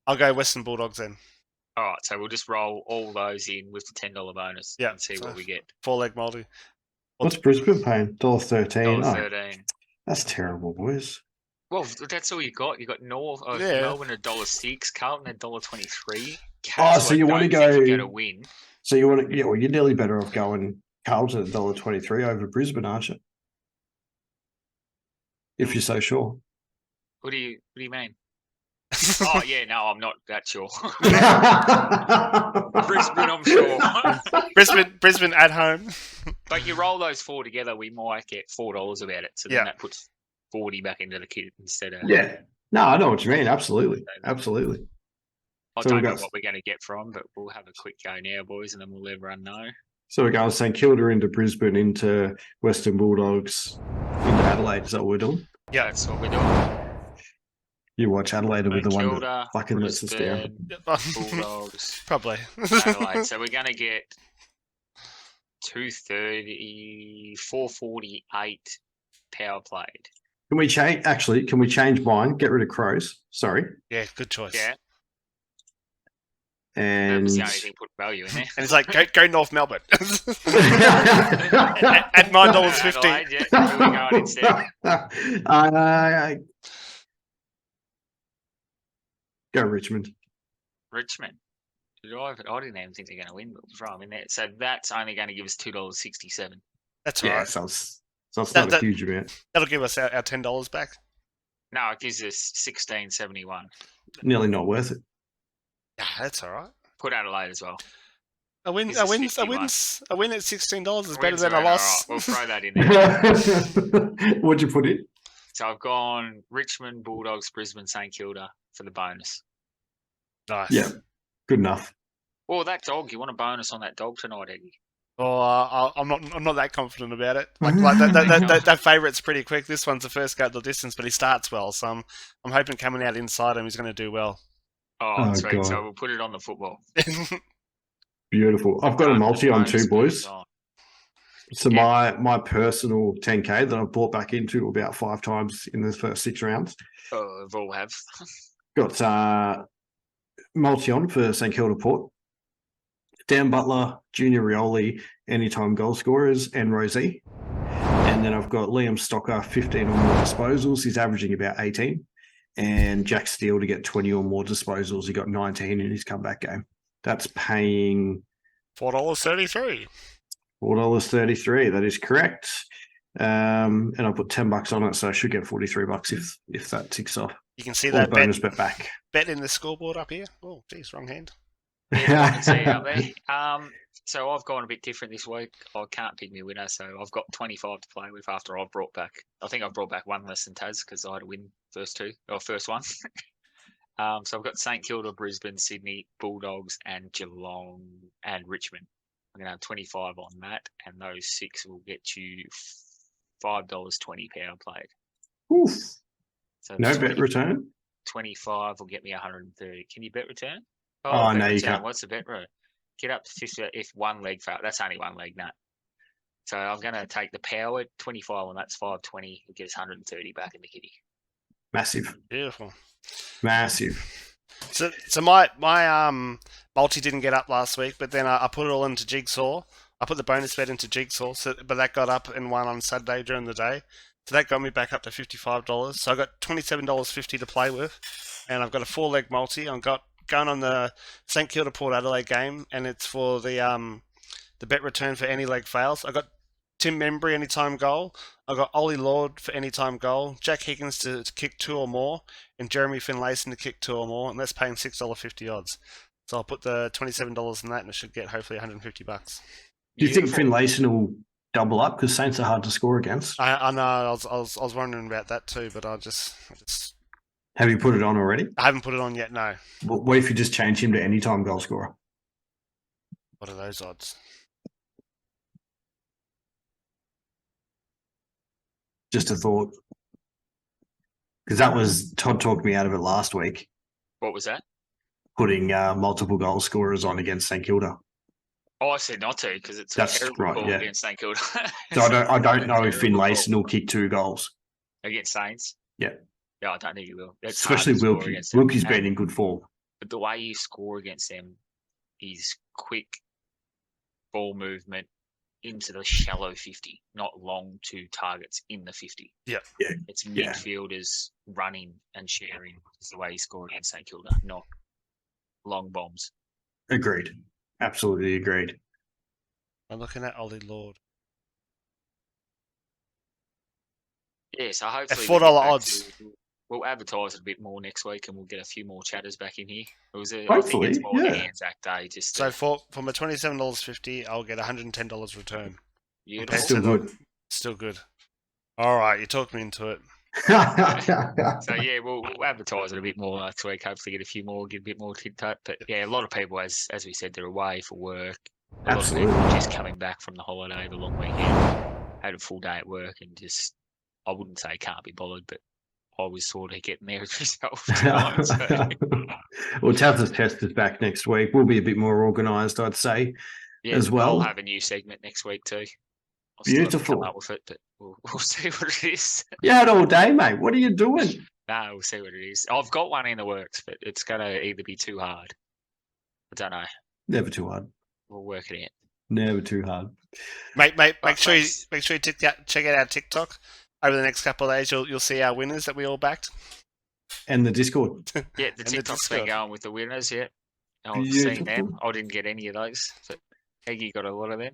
B: I'll go Western Bulldogs then.
C: All right, so we'll just roll all those in with the $10 bonus
B: Yeah,
C: and see
B: so
C: what we get.
B: 4-leg multi.
A: What's Brisbane paying? $1.13.
C: $1.13.
A: That's terrible, boys.
C: Well, that's all you got. You got
B: Yeah.
C: Melbourne $1.06, Carlton $1.23.
A: Oh, so you want to
C: Think you're going to
A: go?
C: win.
A: So you want to? Yeah, well, you're nearly better off going Carlton $1.23 over Brisbane, aren't you? If you're so sure.
C: What do you mean? Oh yeah, no, I'm not that sure. Brisbane, I'm sure.
B: Brisbane at home.
C: But you roll those four together, we might get $4 about it. So then
B: Yeah.
C: that puts 40 back into the kit instead of.
A: Yeah. No, I know what you mean. Absolutely. Absolutely.
C: I
A: So
C: don't
A: we've
C: know
A: got-
C: what we're going to get from, but we'll have a quick go now, boys, and then we'll let everyone know.
A: So we're going St Kilda into Brisbane, into Western Bulldogs, into Adelaide. Is that what we're doing?
B: Yeah.
C: That's what we're doing.
A: You watch Adelaide with the one that
C: Kilda,
A: fucking lets us down.
C: Brisbane, Bulldogs,
B: Probably.
C: Adelaide. So we're going to get 230, 448 power played.
A: Can we change? Actually, can we change mine? Get rid of Crows. Sorry.
B: Yeah, good choice.
C: Yeah, that
A: And
C: was the only thing put value in there.
B: And it's like, go North Melbourne. At $9.50.
C: Adelaide, yeah, who are we going instead?
A: Go Richmond.
C: Richmond. I didn't even think they're going to win, but it was wrong in there. So that's only going to give us $2.67.
B: That's
A: Yeah,
B: right.
A: so it's not
B: That-
A: a huge amount.
B: That'll give us our $10 back.
C: No, it gives us $16.71.
A: Nearly not worth it.
B: Yeah, that's all right.
C: Put Adelaide as well.
B: A win
C: Gives
B: at
C: us 51.
B: $16 is better
C: Wins
B: than a
C: are-
B: loss.
C: alright, we'll throw that in there.
A: What'd you put in?
C: So I've gone Richmond, Bulldogs, Brisbane, St Kilda for the bonus.
B: Nice.
A: Yeah. Good enough.
C: Well, that dog, you want a bonus on that dog tonight, Eggy?
B: Oh, I'm not that confident about it. Like that favourite's pretty quick. This one's the first go to the distance, but he starts well, so I'm hoping coming out inside him, he's going to do well.
C: Oh,
A: Oh,
C: sweet.
A: God.
C: So we'll put it on the football.
A: Beautiful. I've got a multi on too, boys.
C: On.
A: So
C: Yeah.
A: my personal 10K that I've bought back into about 5 times in the first 6 rounds.
C: Oh, we'll have.
A: Got multi on for St Kilda Port. Dan Butler, Junior Rioli, anytime goal scorers, and Rosie. And then I've got Liam Stocker, 15 or more disposals. He's averaging about 18. And Jack Steele to get 20 or more disposals. He got 19 in his comeback game. That's paying
B: $4.33.
A: $4.33. That is correct. And I put $10 on it, so I should get $43 if that ticks off.
B: You can see
A: Or
B: that
A: bonus bet back.
B: bet in the scoreboard up here. Oh, geez, wrong hand.
C: Yeah, I can see it up there. So I've gone a bit different this week. I can't pick me winner, so I've got 25 to play with after I've brought back. I think I've brought back one less than Taz because I had to win first one. So I've got St Kilda, Brisbane, Sydney, Bulldogs, and Geelong and Richmond. I'm going to have 25 on that, and those 6 will get you $5.20 power played.
A: Oof.
C: So
A: No bet return?
C: 25 will get me 130. Can you bet return?
A: Oh,
C: bet
A: no, you
C: return.
A: can't.
C: What's the bet rate? Get up to 50 if one leg fail. That's only one leg, no. So I'm going to take the power 25 on that's 520. It gets 130 back in the kitty.
A: Massive.
B: Beautiful.
A: Massive.
B: So my multi didn't get up last week, but then I put it all into Jigsaw. I put the bonus bet into Jigsaw, but that got up and won on Saturday during the day. So that got me back up to $55. So I got $27.50 to play with, and I've got a 4-leg multi. I've got going on the St Kilda Port Adelaide game, and it's for the bet return for any leg fails. I got Tim Membry anytime goal. I got Ollie Lord for anytime goal. Jack Higgins to kick 2 or more, and Jeremy Finlayson to kick 2 or more, and that's paying $6.50 odds. So I'll put the $27 in that, and it should get hopefully $150.
A: Do you think Finlayson will double up? Because Saints are hard to score against.
B: I know. I was wondering about that too, but I just
A: Have you put it on already?
B: I haven't put it on yet. No.
A: What if you just change him to anytime goal scorer?
B: What are those odds?
A: Just a thought. Because that was Todd talked me out of it last week,
C: What was that?
A: putting multiple goal scorers on against St Kilda.
C: Oh, I said not to because it's
A: That's
C: a terrible
A: right,
C: call
A: yeah.
C: against St Kilda.
A: So I don't know if
C: Terrible
A: Finlayson
C: call.
A: will kick 2 goals.
C: Against Saints?
A: Yeah.
C: Yeah, I don't think he will. It's
A: Especially
C: hard to score
A: Wilkie.
C: against them.
A: Wilkie's
C: And-
A: been in good form.
C: But the way you score against them is quick ball movement. into the shallow 50, not long to targets in the 50.
B: Yeah.
C: It's
A: Yeah.
C: midfielders running and sharing is the way he scored against St Kilda, not long bombs.
A: Agreed. Absolutely agreed.
B: I'm looking at Ollie Lord.
C: Yeah, so
B: At
C: hopefully
B: $4 odds.
C: We'll advertise it a bit more next week, and we'll get a few more chatters back in here. I think
A: Hopefully,
C: it's more
A: yeah.
C: the Anzac Day. Just
B: So for my $27.50, I'll get $110 return.
C: beautiful.
A: Still good.
B: Still good. All right, you talked me into it.
C: So yeah, we'll advertise it a bit more next week. Hopefully, get a few more, get a bit more TikTok. But yeah, a lot of people, as we said, they're away for work. A lot of people are just coming back from the holiday, the long weekend, had a full day at work, and just I wouldn't say can't be bothered, but I was sort of getting there myself. Tonight, so.
A: Well, Taz's test is back next week. We'll be a bit more organised, I'd say, as well.
C: I'll have a new segment next week too. I'll
A: Beautiful.
C: still have to come up with it, but we'll see what it is.
A: You had all day, mate. What are you doing?
C: No, we'll see what it is. I've got one in the works, but it's going to either be too hard. I don't know.
A: Never too hard.
C: We'll work it out.
A: Never too hard.
B: Make sure you check out our TikTok over the next couple of days. You'll see our winners that we all backed.
A: And the Discord.
C: Yeah, the TikTok's been going with the winners. Yeah, I've
A: Beautiful.
C: seen them. I didn't get any of those, but Eggy got a lot of them.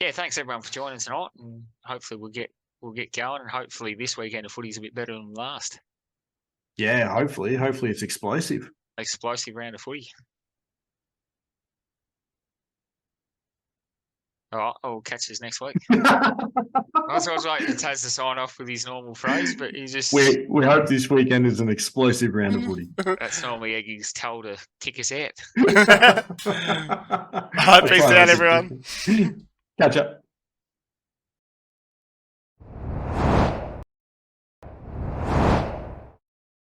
C: Yeah, thanks everyone for joining tonight, and hopefully we'll get going, and hopefully this weekend of footy's a bit better than last.
A: Yeah, hopefully it's explosive.
C: Explosive round of footy. All right, I'll catch us next week. I was waiting for Taz to sign off with his normal phrase, but he just...
A: We hope this weekend is an explosive round of footy.
C: That's normally Eggy's told to kick us out.
B: All right, peace out, everyone.
A: Catch up.